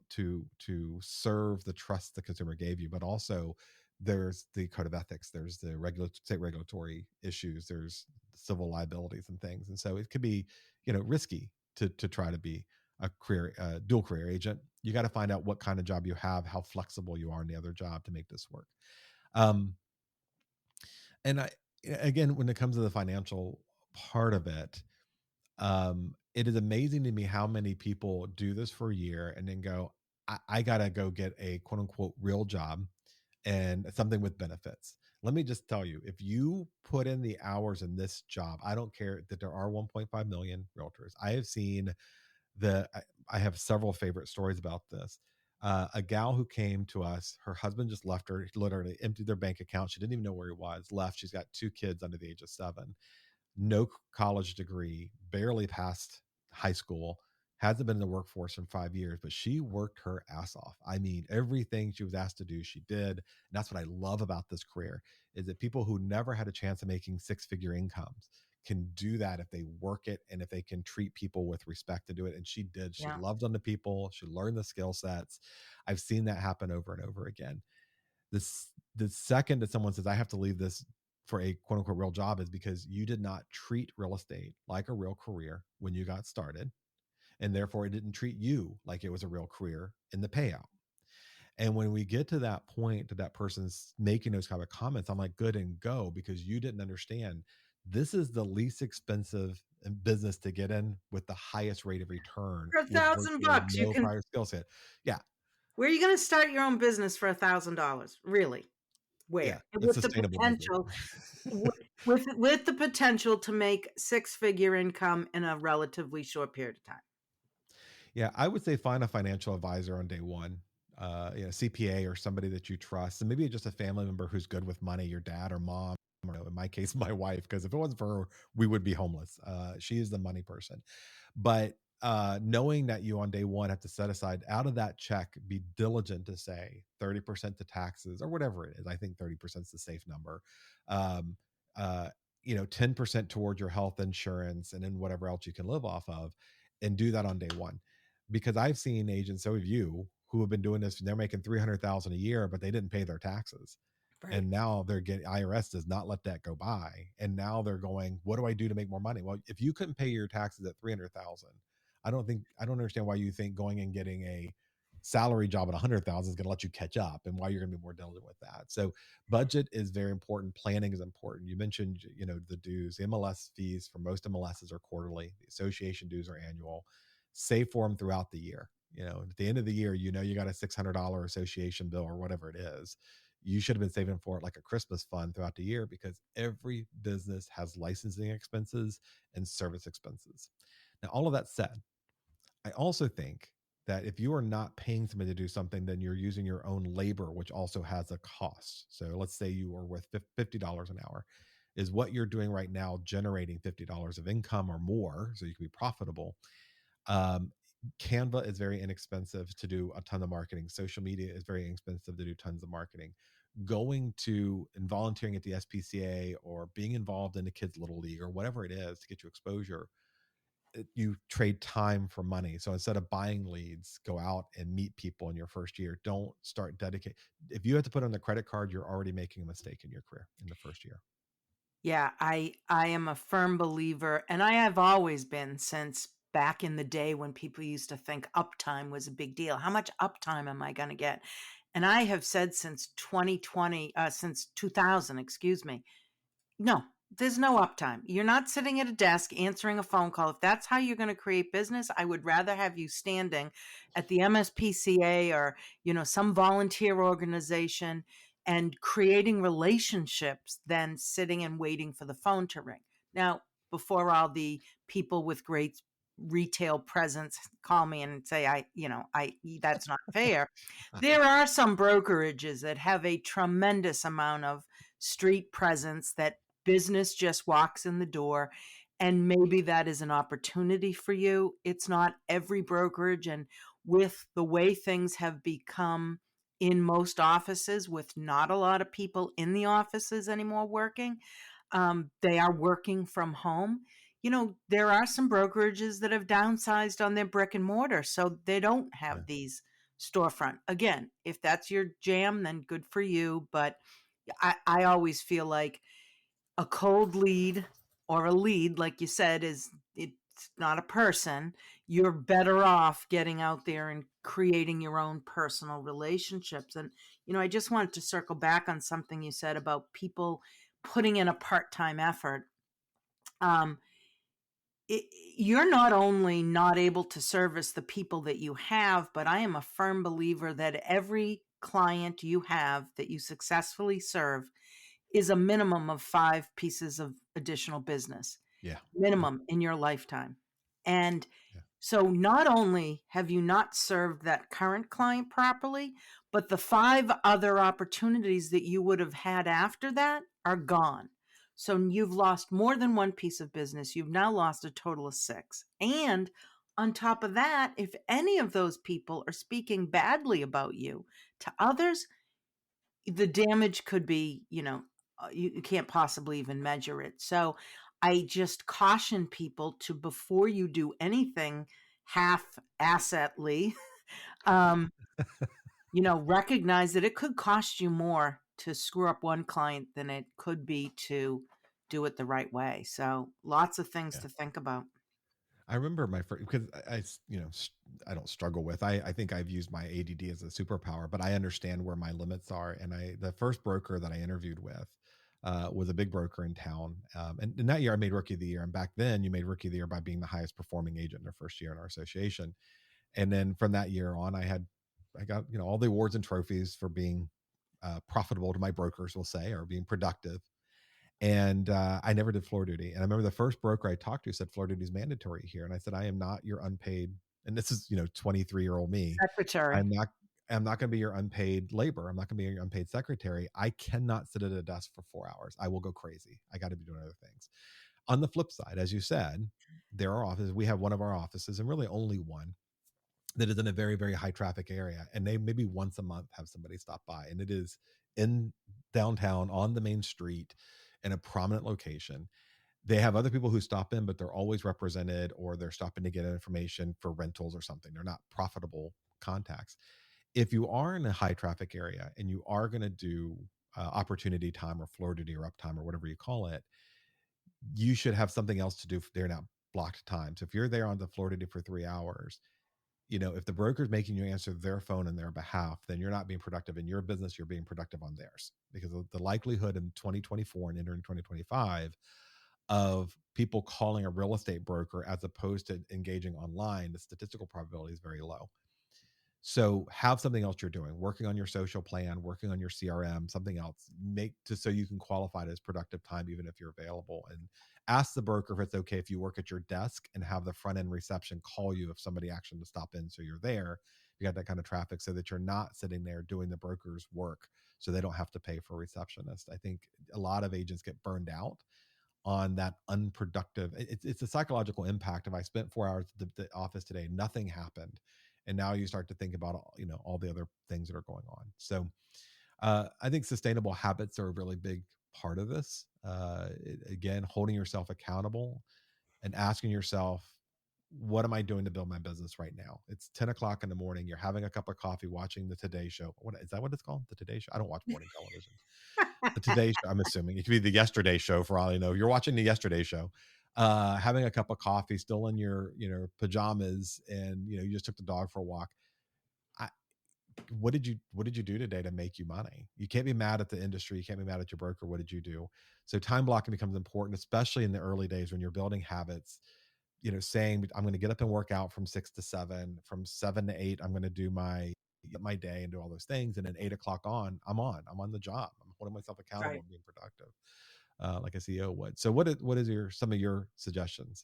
serve the trust the consumer gave you, but also there's the code of ethics, there's the state regulatory issues, there's civil liabilities and things, and so it could be risky to try to be a dual career agent. You got to find out what kind of job you have, how flexible you are in the other job to make this work. Um, and again, when it comes to the financial part of it, it is amazing to me how many people do this for a year and then go, I gotta go get a quote unquote real job and something with benefits. Let me just tell you, if you put in the hours in this job, I don't care that there are 1.5 million realtors. I have seen I have several favorite stories about this. A gal who came to us, her husband just left her, literally emptied their bank account. She didn't even know where he was, left. She's got 2 kids under the age of 7, no college degree, barely passed high school, hasn't been in the workforce in 5 years, but she worked her ass off. I mean, everything she was asked to do, she did. And that's what I love about this career, is that people who never had a chance of making 6-figure incomes can do that if they work it and if they can treat people with respect to do it. And she did. She Yeah. loved on the people. She learned the skill sets. I've seen that happen over and over again. The second that someone says, I have to leave this for a quote unquote real job, is because you did not treat real estate like a real career when you got started. And therefore it didn't treat you like it was a real career in the payout. And when we get to that point, that person's making those kind of comments, I'm like, good and go, because you didn't understand this is the least expensive business to get in with the highest rate of return For a with thousand virtually bucks, you no can. prior skill set. Yeah. Where are you going to start your own business for $1,000? Really? Yeah. Where? It's With the sustainable business. potential, with the potential to make six-figure income in a relatively short period of time. Yeah, I would say find a financial advisor on day one, CPA or somebody that you trust, and maybe just a family member who's good with money, your dad or mom, or in my case, my wife, because if it wasn't for her, we would be homeless. She is the money person. But knowing that you on day one have to set aside out of that check, be diligent to say 30% to taxes or whatever it is. I think 30% is the safe number. Um, 10% toward your health insurance and then whatever else you can live off of, and do that on day one. Because I've seen agents, so have you, who have been doing this, and they're making 300,000 a year, but they didn't pay their taxes. Right. And now they're getting, IRS does not let that go by. And now they're going, what do I do to make more money? Well, if you couldn't pay your taxes at 300,000, I don't understand why you think going and getting a salary job at 100,000 is going to let you catch up, and why you're going to be more diligent with that. So budget is very important. Planning is important. You mentioned, the dues. The MLS fees for most MLSs are quarterly. The association dues are annual. save for them throughout the year. At the end of the year, you got a $600 association bill or whatever it is. You should have been saving for it like a Christmas fund throughout the year, because every business has licensing expenses and service expenses. Now, all of that said, I also think that if you are not paying somebody to do something, then you're using your own labor, which also has a cost. So let's say you are worth $50 an hour. Is what you're doing right now generating $50 of income or more so you can be profitable? Um, Canva is very inexpensive to do a ton of marketing. Social media is very inexpensive to do tons of marketing. Going to and volunteering at the SPCA or being involved in the kids' little league or whatever it is to get you exposure, you trade time for money. So instead of buying leads, go out and meet people in your first year. Don't start dedicate. If you have to put on the credit card, you're already making a mistake in your career in the first year. Yeah, I am a firm believer, and I have always been since back in the day when people used to think uptime was a big deal. How much uptime am I going to get? And I have said since 2020, since 2000, excuse me, no, there's no uptime. You're not sitting at a desk answering a phone call. If that's how you're going to create business, I would rather have you standing at the MSPCA or, some volunteer organization and creating relationships than sitting and waiting for the phone to ring. Now, before all the people with great retail presence call me and say, that's not fair. There are some brokerages that have a tremendous amount of street presence that business just walks in the door, and maybe that is an opportunity for you. It's not every brokerage, and with the way things have become in most offices, with not a lot of people in the offices anymore working, they are working from home. There are some brokerages that have downsized on their brick and mortar, so they don't Yeah. have these storefront. Again, if that's your jam, then good for you. But I always feel like a cold lead, or a lead, like you said, it's not a person. You're better off getting out there and creating your own personal relationships. And, I just wanted to circle back on something you said about people putting in a part-time effort. Um, you're not only not able to service the people that you have, but I am a firm believer that every client you have that you successfully serve is a minimum of 5 pieces of additional business, Yeah. Yep. minimum in your lifetime. And Yeah. so not only have you not served that current client properly, but the 5 other opportunities that you would have had after that are gone. So you've lost more than one piece of business. You've now lost a total of 6. And on top of that, if any of those people are speaking badly about you to others, the damage could be, you can't possibly even measure it. So I just caution people to, before you do anything half assetly, um, recognize that it could cost you more to screw up one client than it could be to do it the right way. So lots of things Yeah. to think about. I remember my first, because I don't struggle with, I think I've used my ADD as a superpower, but I understand where my limits are. And the first broker that I interviewed with was a big broker in town. And that year I made rookie of the year. And back then you made rookie of the year by being the highest performing agent in their first year in our association. And then from that year on, I got, all the awards and trophies for being profitable to my brokers, we'll say, or being productive. And I never did floor duty. And I remember the first broker I talked to said floor duty is mandatory here. And I said, I am not your unpaid. And this is, 23-year-old me. Secretary. I'm not, I'm not going to be your unpaid labor. I'm not going to be your unpaid secretary. I cannot sit at a desk for 4 hours. I will go crazy. I got to be doing other things. On the flip side, as you said, there are offices. We have one of our offices, and really only one, that is in a very, very high traffic area. And they maybe once a month have somebody stop by. And it is in downtown on the main street in a prominent location. They have other people who stop in, but they're always represented, or they're stopping to get information for rentals or something. They're not profitable contacts. If you are in a high traffic area and you are going to do opportunity time or floor duty or uptime or whatever you call it, you should have something else to do during that blocked time. So if you're there on the floor duty for 3 hours, if the broker's making you answer their phone on their behalf, then you're not being productive in your business. You're being productive on theirs, because the likelihood in 2024 and entering 2025 of people calling a real estate broker as opposed to engaging online, the statistical probability is very low. So have something else you're doing, working on your social plan, working on your CRM, something else, make to so you can qualify it as productive time, even if you're available. And ask the broker if it's okay if you work at your desk and have the front end reception call you if somebody actually to stop in. So you're there, you got that kind of traffic so that you're not sitting there doing the broker's work so they don't have to pay for a receptionist. I think a lot of agents get burned out on that unproductive. It's a psychological impact. If I spent 4 hours at the office today, nothing happened, and now you start to think about all the other things that are going on. So I think sustainable habits are a really big part of this. Again, holding yourself accountable and asking yourself, what am I doing to build my business right now? It's 10 o'clock in the morning. You're having a cup of coffee, watching the Today Show. What is that? What it's called? The Today Show? I don't watch morning television. The Today Show, I'm assuming. It could be the Yesterday Show for all you know. You're watching the Yesterday Show, having a cup of coffee, still in your, pajamas, and you just took the dog for a walk. I, what did you do today to make you money? You can't be mad at the industry. You can't be mad at your broker. What did you do? So time blocking becomes important, especially in the early days when you're building habits. Saying I'm going to get up and work out from 6 to 7, from 7 to 8, I'm going to do my day and do all those things. And then 8 o'clock on, I'm on the job. I'm holding myself accountable Right. and being productive, like a CEO would. So what is some of your suggestions?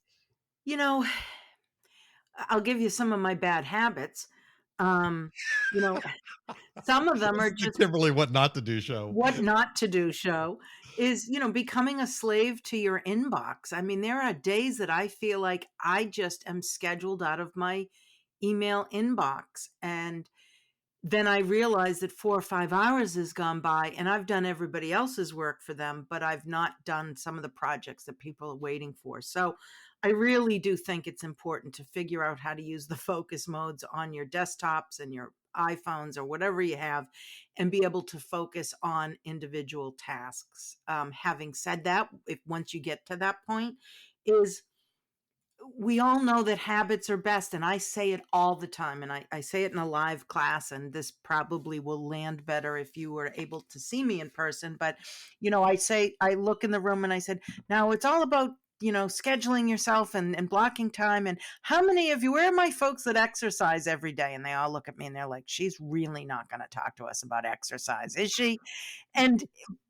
You know, I'll give you some of my bad habits. Um, you know, some of them This are is the just Kimberly what not to do show. what not to do show is, becoming a slave to your inbox. I mean, there are days that I feel like I just am scheduled out of my email inbox. And then I realize that 4 or 5 hours has gone by and I've done everybody else's work for them, but I've not done some of the projects that people are waiting for. So I really do think it's important to figure out how to use the focus modes on your desktops and your iPhones or whatever you have and be able to focus on individual tasks. Having said that, if once you get to that point, is we all know that habits are best. And I say it all the time. And I say it in a live class, and this probably will land better if you were able to see me in person. But, I look in the room and I said, now it's all about, scheduling yourself and blocking time. And how many of you, where are my folks that exercise every day? And they all look at me and they're like, she's really not going to talk to us about exercise, is she? And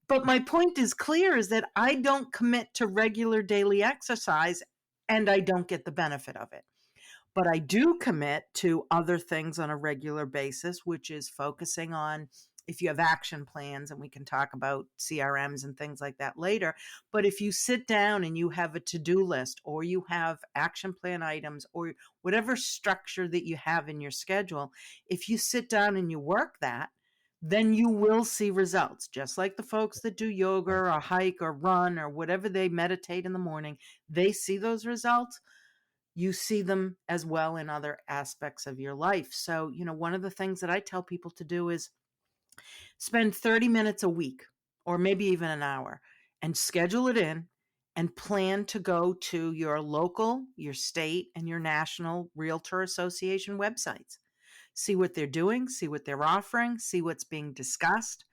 but my point is clear, is that I don't commit to regular daily exercise and I don't get the benefit of it. But I do commit to other things on a regular basis, which is focusing on if you have action plans, and we can talk about CRMs and things like that later. But if you sit down and you have a to-do list or you have action plan items or whatever structure that you have in your schedule, if you sit down and you work that, then you will see results. Just like the folks that do yoga Right. or hike or run or whatever, they meditate in the morning, they see those results. You see them as well in other aspects of your life. So, one of the things that I tell people to do is spend 30 minutes a week or maybe even an hour and schedule it in and plan to go to your local, your state, and your national realtor association websites. See what they're doing, see what they're offering, see what's being discussed.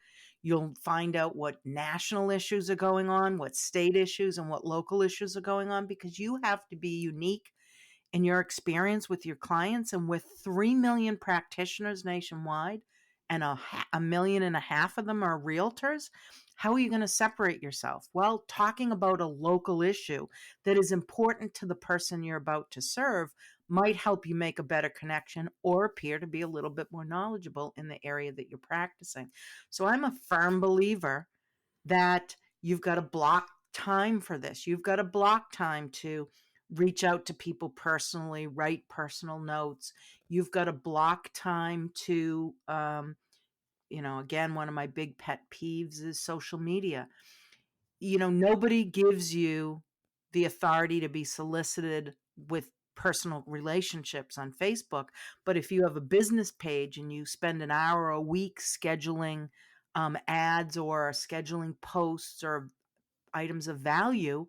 You'll find out what national issues are going on, what state issues and what local issues are going on, because you have to be unique in your experience with your clients. And with 3 million practitioners nationwide and a million and a half of them are realtors, how are you going to separate yourself? Well, talking about a local issue that is important to the person you're about to serve might help you make a better connection or appear to be a little bit more knowledgeable in the area that you're practicing. So I'm a firm believer that you've got to block time for this. You've got to block time to reach out to people personally, write personal notes. You've got to block time to, again, one of my big pet peeves is social media. Nobody gives you the authority to be solicited with personal relationships on Facebook. But if you have a business page and you spend an hour a week scheduling ads or scheduling posts or items of value,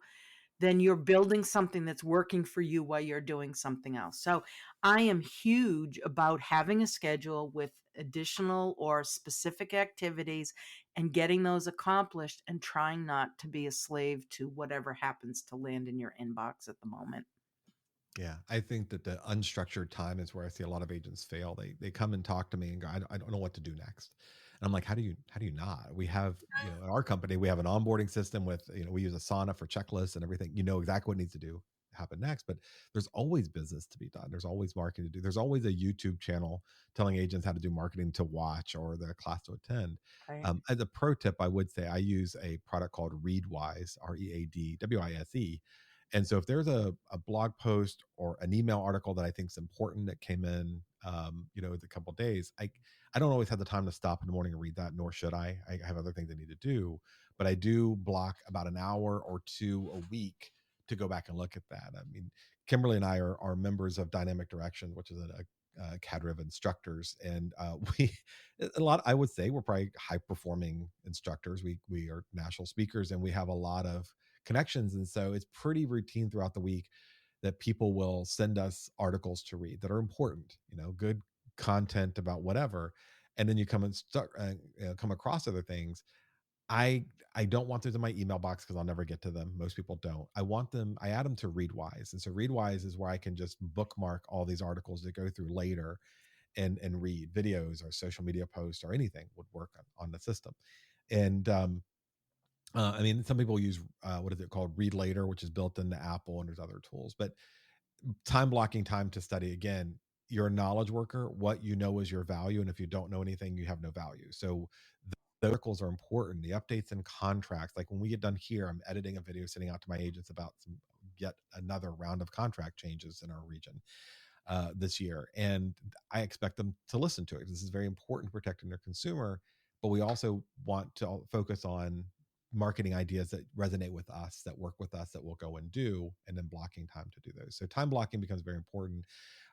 then you're building something that's working for you while you're doing something else. So I am huge about having a schedule with additional or specific activities and getting those accomplished and trying not to be a slave to whatever happens to land in your inbox at the moment. Yeah, I think that the unstructured time is where I see a lot of agents fail. They come and talk to me and go, I don't know what to do next. And I'm like, how do you not? We have, in our company, we have an onboarding system with, we use Asana for checklists and everything. You know exactly what needs to do happen next, but there's always business to be done. There's always marketing to do. There's always a YouTube channel telling agents how to do marketing to watch or the class to attend. Right. As a pro tip, I would say I use a product called ReadWise, ReadWise. And so if there's a blog post or an email article that I think is important that came in, a couple of days, I don't always have the time to stop in the morning and read that, nor should I. I have other things I need to do, but I do block about an hour or two a week to go back and look at that. I mean, Kimberly and I are members of Dynamic Direction, which is a cadre of instructors, and we a lot. I would say we're probably high performing instructors. We are national speakers, and we have a lot of connections. And so it's pretty routine throughout the week that people will send us articles to read that are important, good content about whatever. And then you come and come across other things. I don't want those in my email box because I'll never get to them. Most people don't. I add them to ReadWise. And so ReadWise is where I can just bookmark all these articles to go through later and read videos or social media posts or anything would work on the system. And I mean, some people use what is it called, Read Later, which is built into Apple, and there's other tools. But time blocking time to study, again, you're a knowledge worker. What you know is your value, and if you don't know anything, you have no value. So the articles are important. The updates and contracts, like when we get done here, I'm editing a video, sending out to my agents about yet another round of contract changes in our region this year, and I expect them to listen to it. This is very important, protecting their consumer, but we also want to focus on marketing ideas that resonate with us, that work with us, that we'll go and do, and then blocking time to do those. So time blocking becomes very important.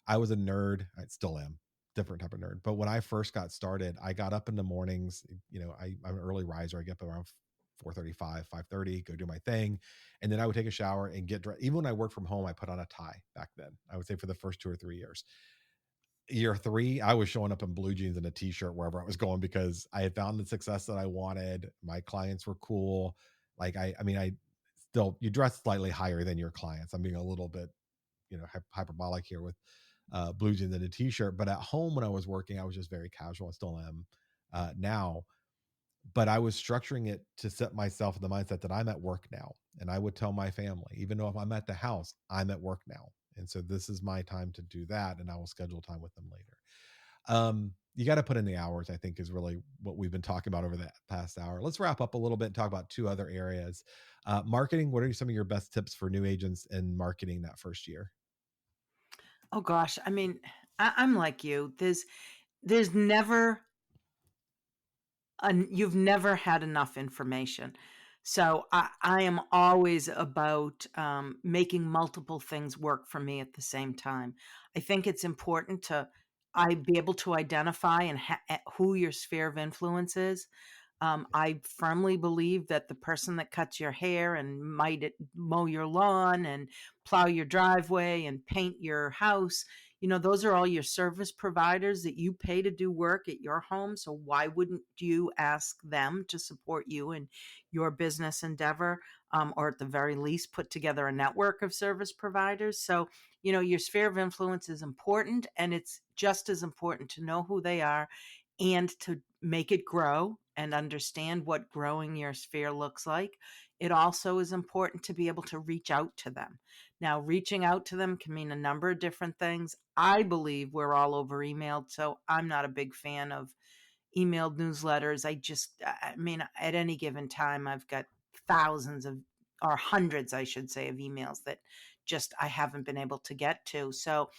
I was a nerd. I still am, different type of nerd. But when I first got started, I got up in the mornings. I'm an early riser. I get up around 4:35, 5:30, go do my thing. And then I would take a shower and get dressed. Even when I worked from home, I put on a tie back then. I would say for the first 2 or 3 years. Year three, I was showing up in blue jeans and a t-shirt wherever I was going because I had found the success that I wanted. My clients were cool. Like I mean, I still, you dress slightly higher than your clients. I'm being a little bit, hyperbolic here with blue jeans and a t-shirt. But at home when I was working, I was just very casual. I still am now. But I was structuring it to set myself in the mindset that I'm at work now. And I would tell my family, even though if I'm at the house, I'm at work now. And so this is my time to do that. And I will schedule time with them later. You got to put in the hours, I think, is really what we've been talking about over the past hour. Let's wrap up a little bit and talk about two other areas. Marketing. What are some of your best tips for new agents in marketing that first year? Oh gosh, I mean, I'm like you. There's never you've never had enough information. So I am always about making multiple things work for me at the same time. I think it's important to I be able to identify and who your sphere of influence is. I firmly believe that the person that cuts your hair and might mow your lawn and plow your driveway and paint your house, those are all your service providers that you pay to do work at your home. So why wouldn't you ask them to support you in your business endeavor? Or at the very least, put together a network of service providers. So, your sphere of influence is important, and it's just as important to know who they are and to make it grow and understand what growing your sphere looks like. It also is important to be able to reach out to them. Now, reaching out to them can mean a number of different things. I believe we're all over emailed, so I'm not a big fan of emailed newsletters. I mean, at any given time, I've got thousands of, or hundreds, I should say, of emails that just I haven't been able to get to. So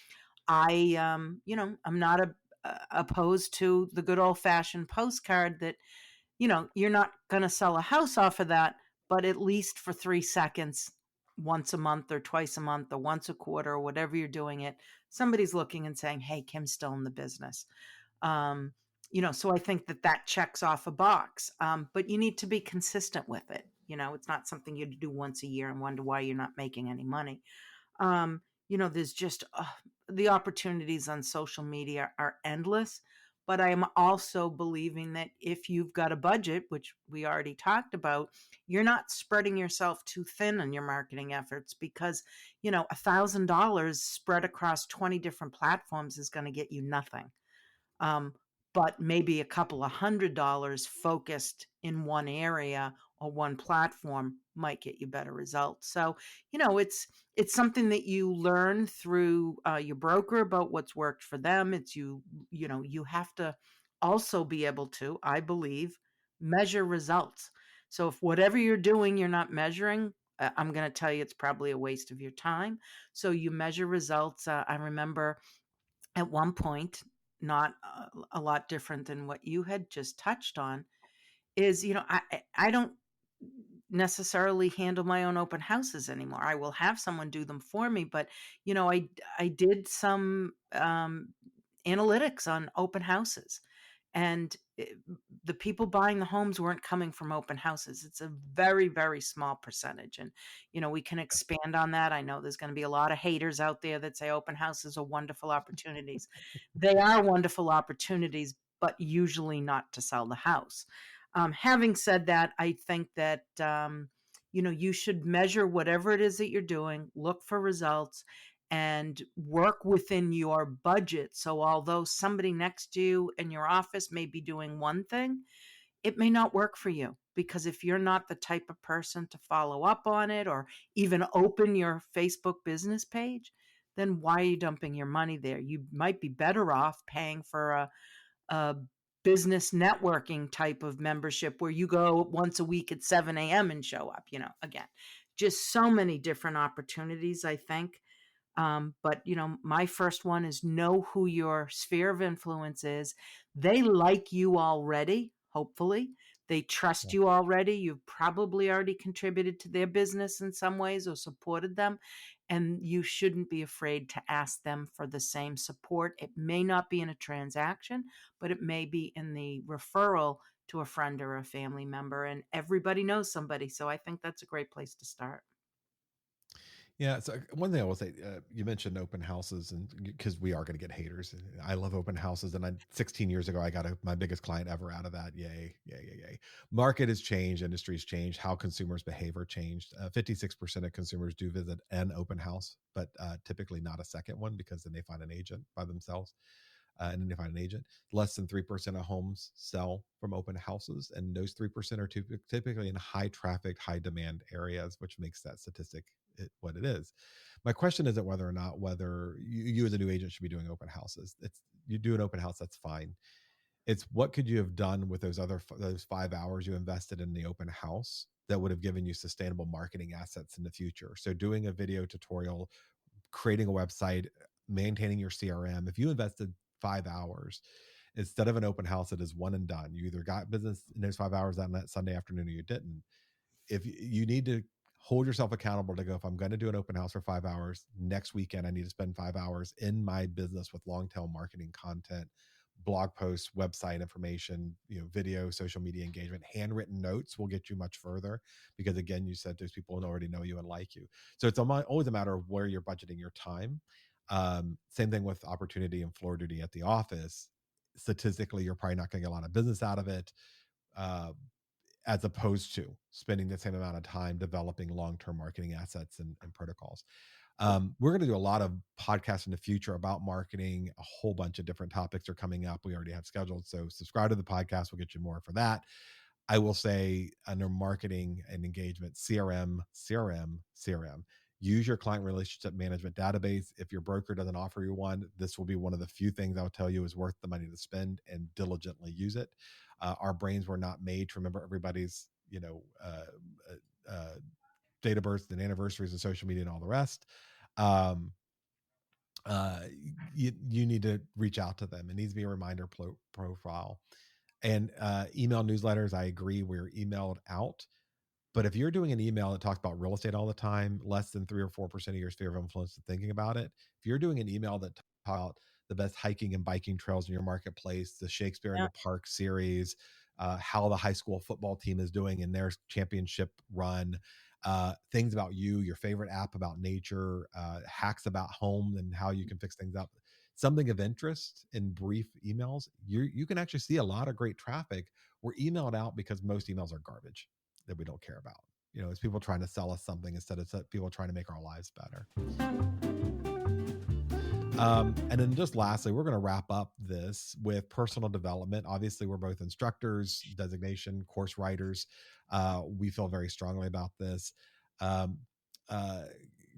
I'm not opposed to the good old fashioned postcard that, you're not going to sell a house off of that, but at least for 3 seconds, once a month or twice a month or once a quarter or whatever you're doing it, somebody's looking and saying, hey, Kim's still in the business. So I think that checks off a box, but you need to be consistent with it. It's not something you do once a year and wonder why you're not making any money. There's just the opportunities on social media are endless. But I am also believing that if you've got a budget, which we already talked about, you're not spreading yourself too thin on your marketing efforts because, $1,000 spread across 20 different platforms is going to get you nothing. Um, but maybe a couple of $100 focused in one area or one platform might get you better results. So, it's something that you learn through your broker about what's worked for them. You have to also be able to, I believe, measure results. So if whatever you're doing, you're not measuring, I'm going to tell you it's probably a waste of your time. So you measure results. I remember at one point, not a lot different than what you had just touched on, is, I don't necessarily handle my own open houses anymore. I will have someone do them for me, but, I did some analytics on open houses, and the people buying the homes weren't coming from open houses. It's a very, very small percentage. And, we can expand on that. I know there's going to be a lot of haters out there that say open houses are wonderful opportunities. They are wonderful opportunities, but usually not to sell the house. Having said that, I think that, you should measure whatever it is that you're doing, look for results, and work within your budget. So, although somebody next to you in your office may be doing one thing, it may not work for you because if you're not the type of person to follow up on it or even open your Facebook business page, then why are you dumping your money there? You might be better off paying for a business networking type of membership where you go once a week at 7 a.m. and show up. Again, just so many different opportunities, I think. But my first one is know who your sphere of influence is. They like you already, hopefully. They trust Yeah. you already. You've probably already contributed to their business in some ways or supported them. And you shouldn't be afraid to ask them for the same support. It may not be in a transaction, but it may be in the referral to a friend or a family member. And everybody knows somebody. So I think that's a great place to start. Yeah. So one thing I will say, you mentioned open houses, and because we are going to get haters. I love open houses, and 16 years ago, I got my biggest client ever out of that. Yay, yay, yay, yay! Market has changed, industries changed, how consumers' behavior changed. 56% of consumers do visit an open house, but typically not a second one because then they find an agent by themselves. And then they find an agent. Less than 3% of homes sell from open houses, and those 3% are typically in high traffic, high demand areas, which makes that statistic what it is. My question isn't whether you as a new agent should be doing open houses. It's you do an open house, that's fine. It's what could you have done with those 5 hours you invested in the open house that would have given you sustainable marketing assets in the future. So doing a video tutorial, creating a website, maintaining your CRM. If you invested 5 hours instead of an open house that is one and done, you either got business in those 5 hours on that Sunday afternoon or you didn't. If you need to hold yourself accountable to go, if I'm going to do an open house for 5 hours next weekend, I need to spend 5 hours in my business with long tail marketing content, blog posts, website information, video, social media engagement. Handwritten notes will get you much further because, again, you said those people already know you and like you. So it's always a matter of where you're budgeting your time. Same thing with opportunity and floor duty at the office. Statistically, you're probably not going to get a lot of business out of it. Uh, as opposed to spending the same amount of time developing long-term marketing assets and protocols. We're going to do a lot of podcasts in the future about marketing. A whole bunch of different topics are coming up. We already have scheduled. So subscribe to the podcast. We'll get you more for that. I will say under marketing and engagement, CRM, CRM, CRM. Use your client relationship management database. If your broker doesn't offer you one, this will be one of the few things I'll tell you is worth the money to spend, and diligently use it. Our brains were not made to remember everybody's, date of birth and anniversaries and social media and all the rest. Um, you need to reach out to them. It needs to be a reminder profile. And email newsletters, I agree, we're emailed out. But if you're doing an email that talks about real estate all the time, less than 3 or 4% of your sphere of influence is thinking about it. If you're doing an email that talks about the best hiking and biking trails in your marketplace, the Shakespeare in Yeah. the Park series, how the high school football team is doing in their championship run, things about you, your favorite app about nature, hacks about home and how you can fix things up. Something of interest in brief emails, you can actually see a lot of great traffic. We're emailed out because most emails are garbage that we don't care about. It's people trying to sell us something instead of people trying to make our lives better. And then just lastly, we're going to wrap up this with personal development. Obviously, we're both instructors, designation, course writers. We feel very strongly about this. Um, uh,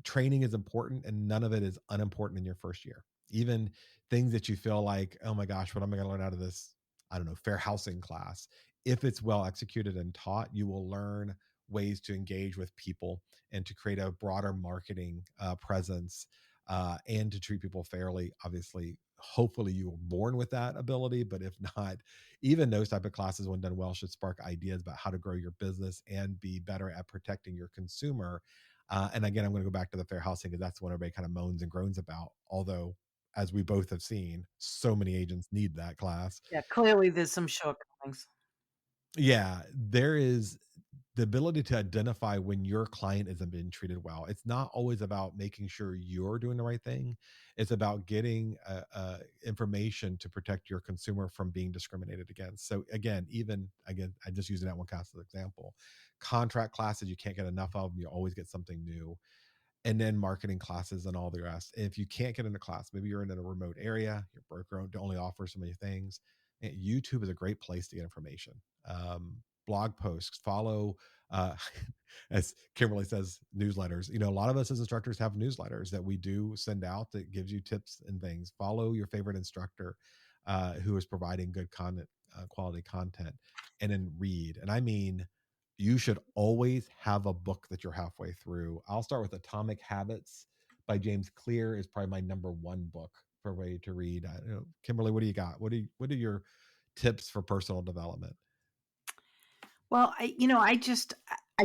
Training is important, and none of it is unimportant in your first year. Even things that you feel like, oh my gosh, what am I going to learn out of this? I don't know, fair housing class. If it's well executed and taught, you will learn ways to engage with people and to create a broader marketing presence, and to treat people fairly. Obviously, hopefully you were born with that ability, but if not, even those type of classes, when done well, should spark ideas about how to grow your business and be better at protecting your consumer. And again, I'm going to go back to the fair housing because that's what everybody kind of moans and groans about. Although, as we both have seen, so many agents need that class. Yeah, clearly there's some shortcomings. Yeah, there is the ability to identify when your client isn't being treated well. It's not always about making sure you're doing the right thing. It's about getting information to protect your consumer from being discriminated against. So again, I just using that one class as an example. Contract classes, you can't get enough of them. You always get something new, and then marketing classes and all the rest. If you can't get into class, maybe you're in a remote area, your broker only offers so many things. YouTube is a great place to get information. Blog posts, follow, uh, as Kimberly says, newsletters. A lot of us as instructors have newsletters that we do send out that gives you tips and things. Follow your favorite instructor who is providing good content, quality content, and then read. And I mean, you should always have a book that you're halfway through. I'll start with Atomic Habits by James Clear is probably my number one book for way to read. Kimberly, what do you got? What are your tips for personal development? Well, I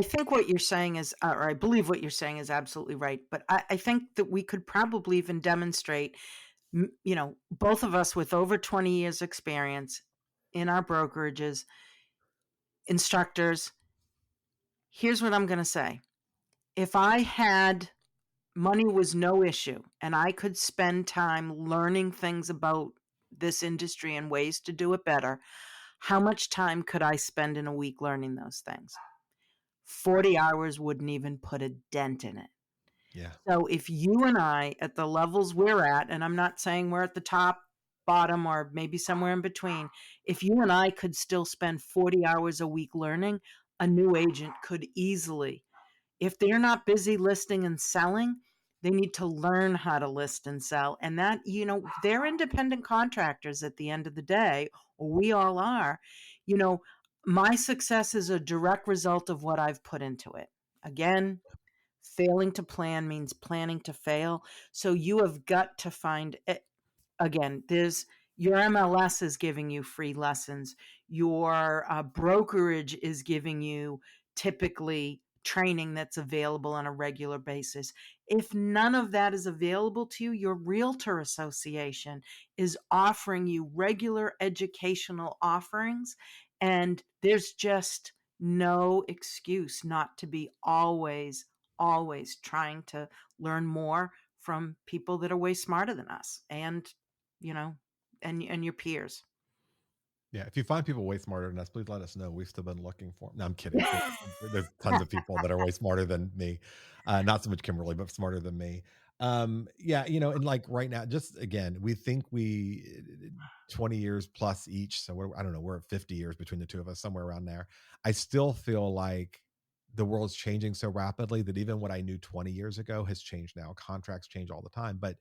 think what you're saying is, or I believe what you're saying is absolutely right. But I think that we could probably even demonstrate, both of us with over 20 years experience in our brokerages, instructors. Here's what I'm going to say. If I had money was no issue and I could spend time learning things about this industry and ways to do it better, how much time could I spend in a week learning those things? 40 hours wouldn't even put a dent in it. Yeah. So if you and I, at the levels we're at, and I'm not saying we're at the top, bottom, or maybe somewhere in between, if you and I could still spend 40 hours a week learning, a new agent could easily, if they're not busy listing and selling, they need to learn how to list and sell. And that, they're independent contractors at the end of the day, or we all are. You know, my success is a direct result of what I've put into it. Again, failing to plan means planning to fail. So you have got to find it. Again, there's your MLS is giving you free lessons. Your brokerage is giving you typically training that's available on a regular basis. If none of that is available to you, your realtor association is offering you regular educational offerings, and there's just no excuse not to be always trying to learn more from people that are way smarter than us, and you know and your peers. Yeah, if you find people way smarter than us, please let us know. We've still been looking for 'em. No, I'm kidding. There's tons of people that are way smarter than me. Not so much Kimberly, but smarter than me. Yeah, and like right now, just again, we think we 20 years plus each. So I don't know, we're at 50 years between the two of us, somewhere around there. I still feel like the world's changing so rapidly that even what I knew 20 years ago has changed now. Contracts change all the time, but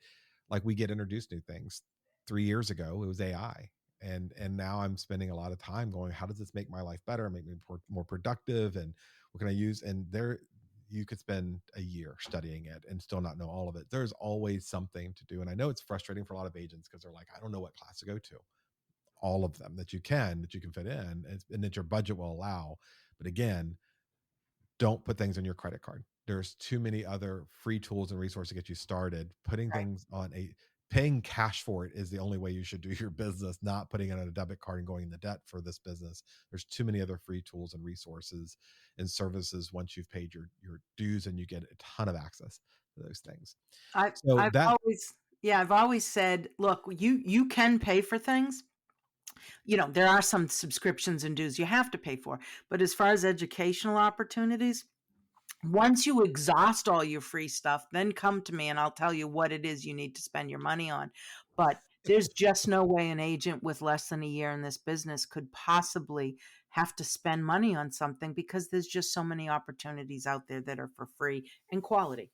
like we get introduced to new things. 3 years ago, it was AI, and now I'm spending a lot of time going, how does this make my life better, make me more productive, and what can I use? And there, you could spend a year studying it and still not know all of it. There's always something to do, and I know it's frustrating for a lot of agents because they're like, I don't know what class to go to. All of them that you can fit in, and that your budget will allow. But again, don't put things on your credit card. There's too many other free tools and resources to get you started. Putting Right. things on a paying cash for it is the only way you should do your business, not putting it on a debit card and going into debt for this business. There's too many other free tools and resources and services once you've paid your dues, and you get a ton of access to those things. So I've that always yeah, I've always said, "Look, you can pay for things." There are some subscriptions and dues you have to pay for, but as far as educational opportunities, once you exhaust all your free stuff, then come to me and I'll tell you what it is you need to spend your money on. But there's just no way an agent with less than a year in this business could possibly have to spend money on something because there's just so many opportunities out there that are for free and quality.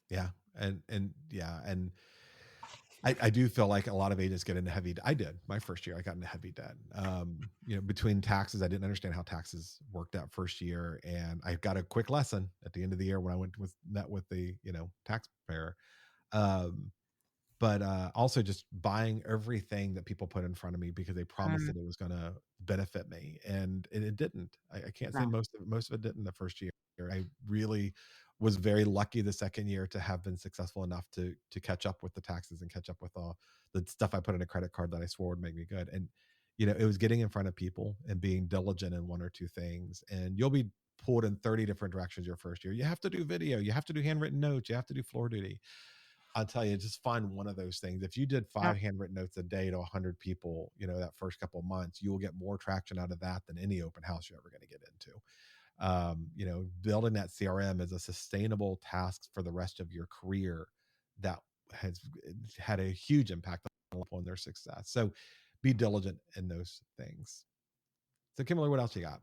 yeah, and yeah, and I do feel like a lot of agents get into heavy. I did my first year. I got into heavy debt. Between taxes, I didn't understand how taxes worked out first year, and I got a quick lesson at the end of the year when I met with the taxpayer. Um, but also just buying everything that people put in front of me because they promised Mm, that it was going to benefit me, and it didn't. I can't say no. most of it didn't the first year. I really was very lucky the second year to have been successful enough to catch up with the taxes and catch up with all the stuff I put in a credit card that I swore would make me good. And it was getting in front of people and being diligent in one or two things, and you'll be pulled in 30 different directions your first year. You have to do video, you have to do handwritten notes, you have to do floor duty. I'll tell you, just find one of those things. If you did Yeah. 5 handwritten notes a day to 100 people, that first couple of months, you will get more traction out of that than any open house you're ever going to get into. Building that CRM is a sustainable task for the rest of your career that has had a huge impact on their success. So be diligent in those things. So Kimberly, what else you got?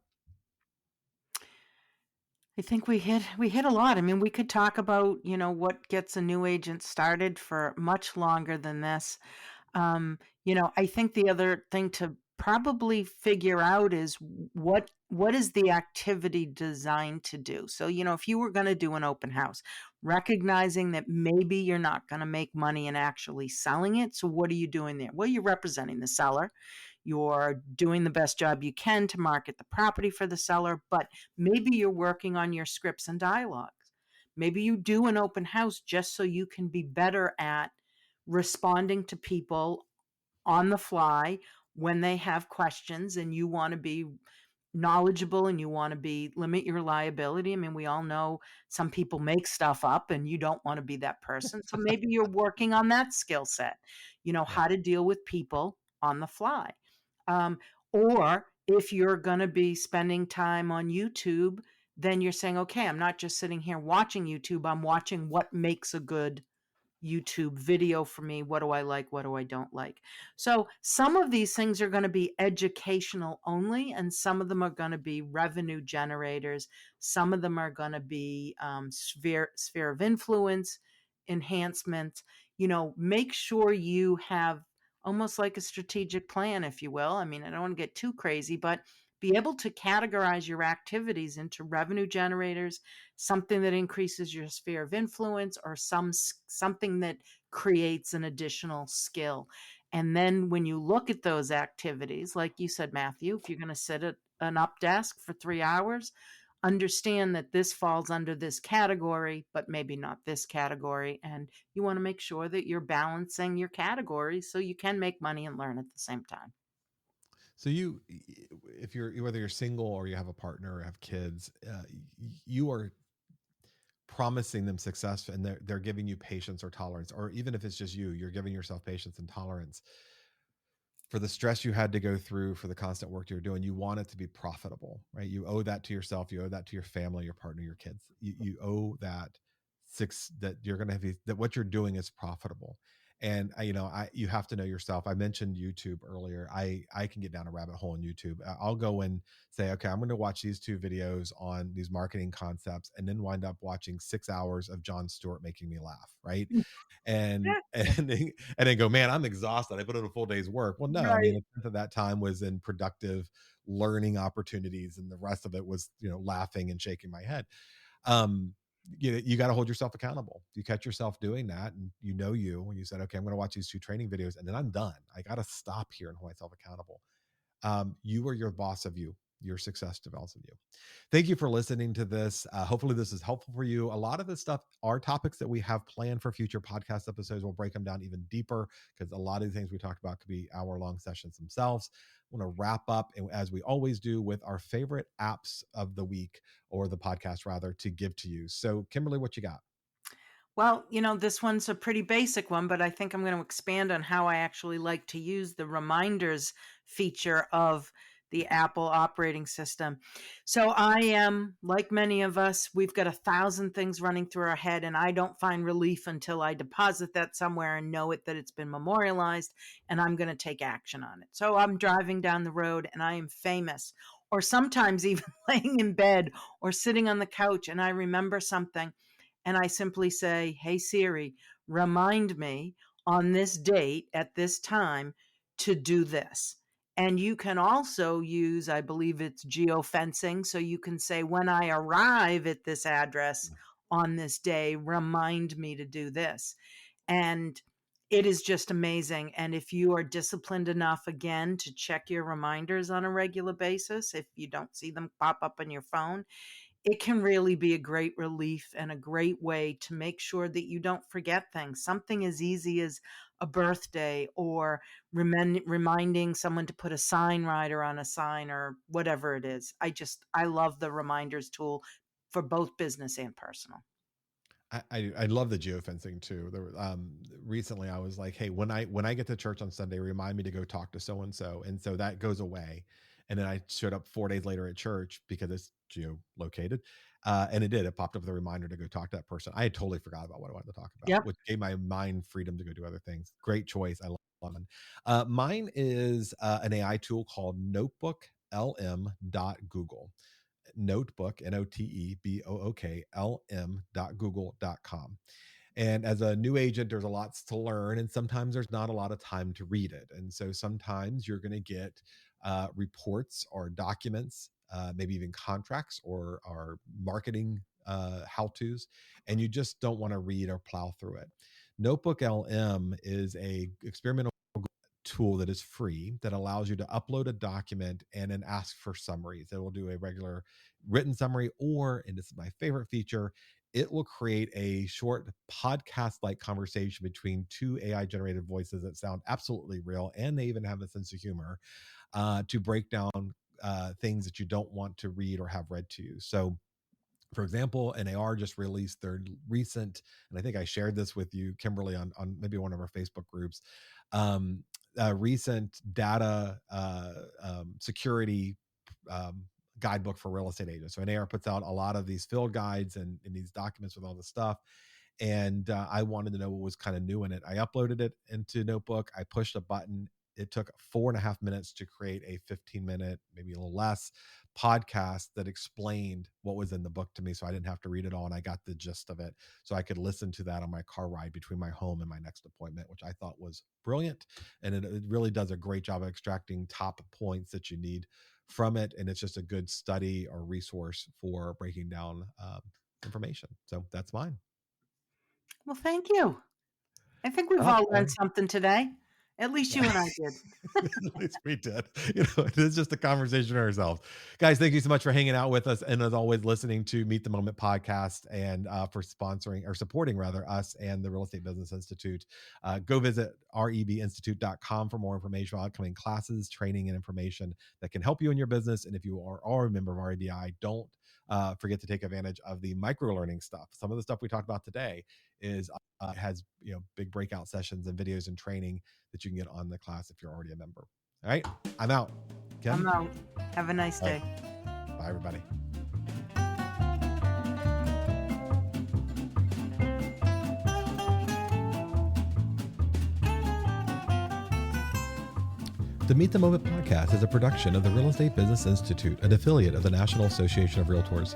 I think we hit a lot. I mean, we could talk about, what gets a new agent started for much longer than this. I think the other thing to probably figure out is what is the activity designed to do. So, if you were going to do an open house, recognizing that maybe you're not going to make money in actually selling it. So, what are you doing there? Well, you're representing the seller. You're doing the best job you can to market the property for the seller, but maybe you're working on your scripts and dialogues. Maybe you do an open house just so you can be better at responding to people on the fly when they have questions and you want to be knowledgeable and you want to be limit your liability. I mean, we all know some people make stuff up and you don't want to be that person. So maybe you're working on that skill set, Yeah. how to deal with people on the fly. Um, or if you're going to be spending time on YouTube, then you're saying, okay, I'm not just sitting here watching YouTube, I'm watching what makes a good YouTube video for me. What do I like? What do I don't like? So some of these things are going to be educational only, and some of them are going to be revenue generators. Some of them are going to be sphere of influence enhancement. Make sure you have almost like a strategic plan, if you will. I mean, I don't want to get too crazy, but be able to categorize your activities into revenue generators, something that increases your sphere of influence, or something that creates an additional skill. And then when you look at those activities, like you said, Matthew, if you're going to sit at an up desk for 3 hours, understand that this falls under this category, but maybe not this category. And you want to make sure that you're balancing your categories so you can make money and learn at the same time. So if you're whether you're single or you have a partner or have kids, you are promising them success, and they're giving you patience or tolerance, or even if it's just you're giving yourself patience and tolerance for the stress you had to go through, for the constant work you're doing. You want it to be profitable, right? You owe that to yourself, you owe that to your family, your partner, your kids. You owe that that you're going to have that what you're doing is profitable. And you have to know yourself. I mentioned YouTube earlier. I can get down a rabbit hole in YouTube. I'll go and say, okay, I'm going to watch these two videos on these marketing concepts, and then wind up watching 6 hours of Jon Stewart making me laugh, right? and and then go, man, I'm exhausted, I put in a full day's work. Well, no, I mean, Right. a tenth of that time was in productive learning opportunities, and the rest of it was laughing and shaking my head. um you got to hold yourself accountable. You catch yourself doing that, and when you said, okay, I'm going to watch these two training videos and then I'm done, I got to stop here and hold myself accountable. You are your boss of you. your success develops in you. Thank you for listening to this. Hopefully this is helpful for you. A lot of this stuff are topics that we have planned for future podcast episodes. We'll break them down even deeper because a lot of the things we talked about could be hour-long sessions themselves. I want to wrap up, and as we always do, with our favorite apps of the week, or the podcast rather, to give to you. So Kimberly, what you got? Well, this one's a pretty basic one, but I think I'm going to expand on how I actually like to use the reminders feature of the Apple operating system. So I am, like many of us, we've got 1,000 things running through our head, and I don't find relief until I deposit that somewhere and know that it's been memorialized, and I'm going to take action on it. So I'm driving down the road and I am famous, or sometimes even laying in bed or sitting on the couch, and I remember something. And I simply say, "Hey Siri, remind me on this date at this time to do this." And you can also use, I believe it's geofencing. So you can say, when I arrive at this address on this day, remind me to do this. And it is just amazing. And if you are disciplined enough, again, to check your reminders on a regular basis, if you don't see them pop up on your phone, it can really be a great relief and a great way to make sure that you don't forget things. Something as easy as a birthday, or reminding someone to put a sign rider on a sign, or whatever it is. I love the reminders tool for both business and personal. I love the geofencing too. Recently I was like, hey, when I get to church on Sunday, remind me to go talk to so and so, and so that goes away. And then I showed up 4 days later at church because it's geolocated, and it did. It popped up with a reminder to go talk to that person. I had totally forgot about what I wanted to talk about, Yep. which gave my mind freedom to go do other things. Great choice. I love it. Mine is an AI tool called notebooklm.google. Notebook, notebook.google.com. And as a new agent, there's a lot to learn, and sometimes there's not a lot of time to read it. And so sometimes you're going to get reports or documents, maybe even contracts or marketing how-tos, and you just don't want to read or plow through it. Notebook LM is a experimental tool that is free that allows you to upload a document and then ask for summaries. It will do a regular written summary, or, and this is my favorite feature, it will create a short podcast-like conversation between two AI-generated voices that sound absolutely real, and they even have a sense of humor, to break down things that you don't want to read or have read to you. So for example, NAR just released their recent, and I think I shared this with you, Kimberly, on maybe one of our Facebook groups, recent data security guidebook for real estate agents. So NAR puts out a lot of these field guides and these documents with all the stuff. And I wanted to know what was kind of new in it. I uploaded it into Notebook. I pushed a button. It took 4.5 minutes to create a 15-minute, maybe a little less, podcast that explained what was in the book to me, so I didn't have to read it all, and I got the gist of it, so I could listen to that on my car ride between my home and my next appointment, which I thought was brilliant. And it really does a great job of extracting top points that you need from it, and it's just a good study or resource for breaking down information. So that's mine. Well, thank you. I think we've Up all learned there. something today. At least you and I did. At least we did. It is just a conversation ourselves. Guys, thank you so much for hanging out with us. And as always, listening to Meet the Moment podcast, and for sponsoring or supporting rather us and the Real Estate Business Institute. Go visit rebinstitute.com for more information on upcoming classes, training, and information that can help you in your business. And if you are a member of REBI, don't forget to take advantage of the micro learning stuff. Some of the stuff we talked about today has big breakout sessions and videos and training that you can get on the class if you're already a member. All right, I'm out. Kim? I'm out. Have a nice All day. right. Bye, everybody. The Meet the Moment podcast is a production of the Real Estate Business Institute, an affiliate of the National Association of Realtors.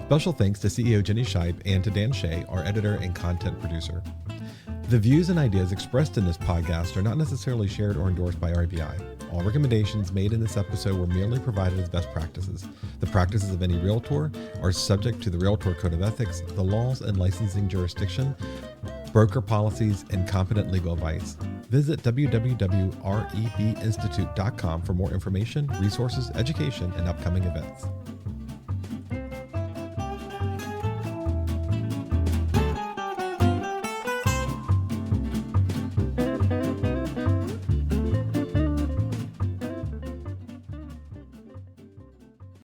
Special thanks to CEO Jenny Scheib and to Dan Shea, our editor and content producer. The views and ideas expressed in this podcast are not necessarily shared or endorsed by REBI. All recommendations made in this episode were merely provided as best practices. The practices of any realtor are subject to the Realtor Code of Ethics, the laws and licensing jurisdiction, broker policies, and competent legal advice. Visit www.rebinstitute.com for more information, resources, education, and upcoming events.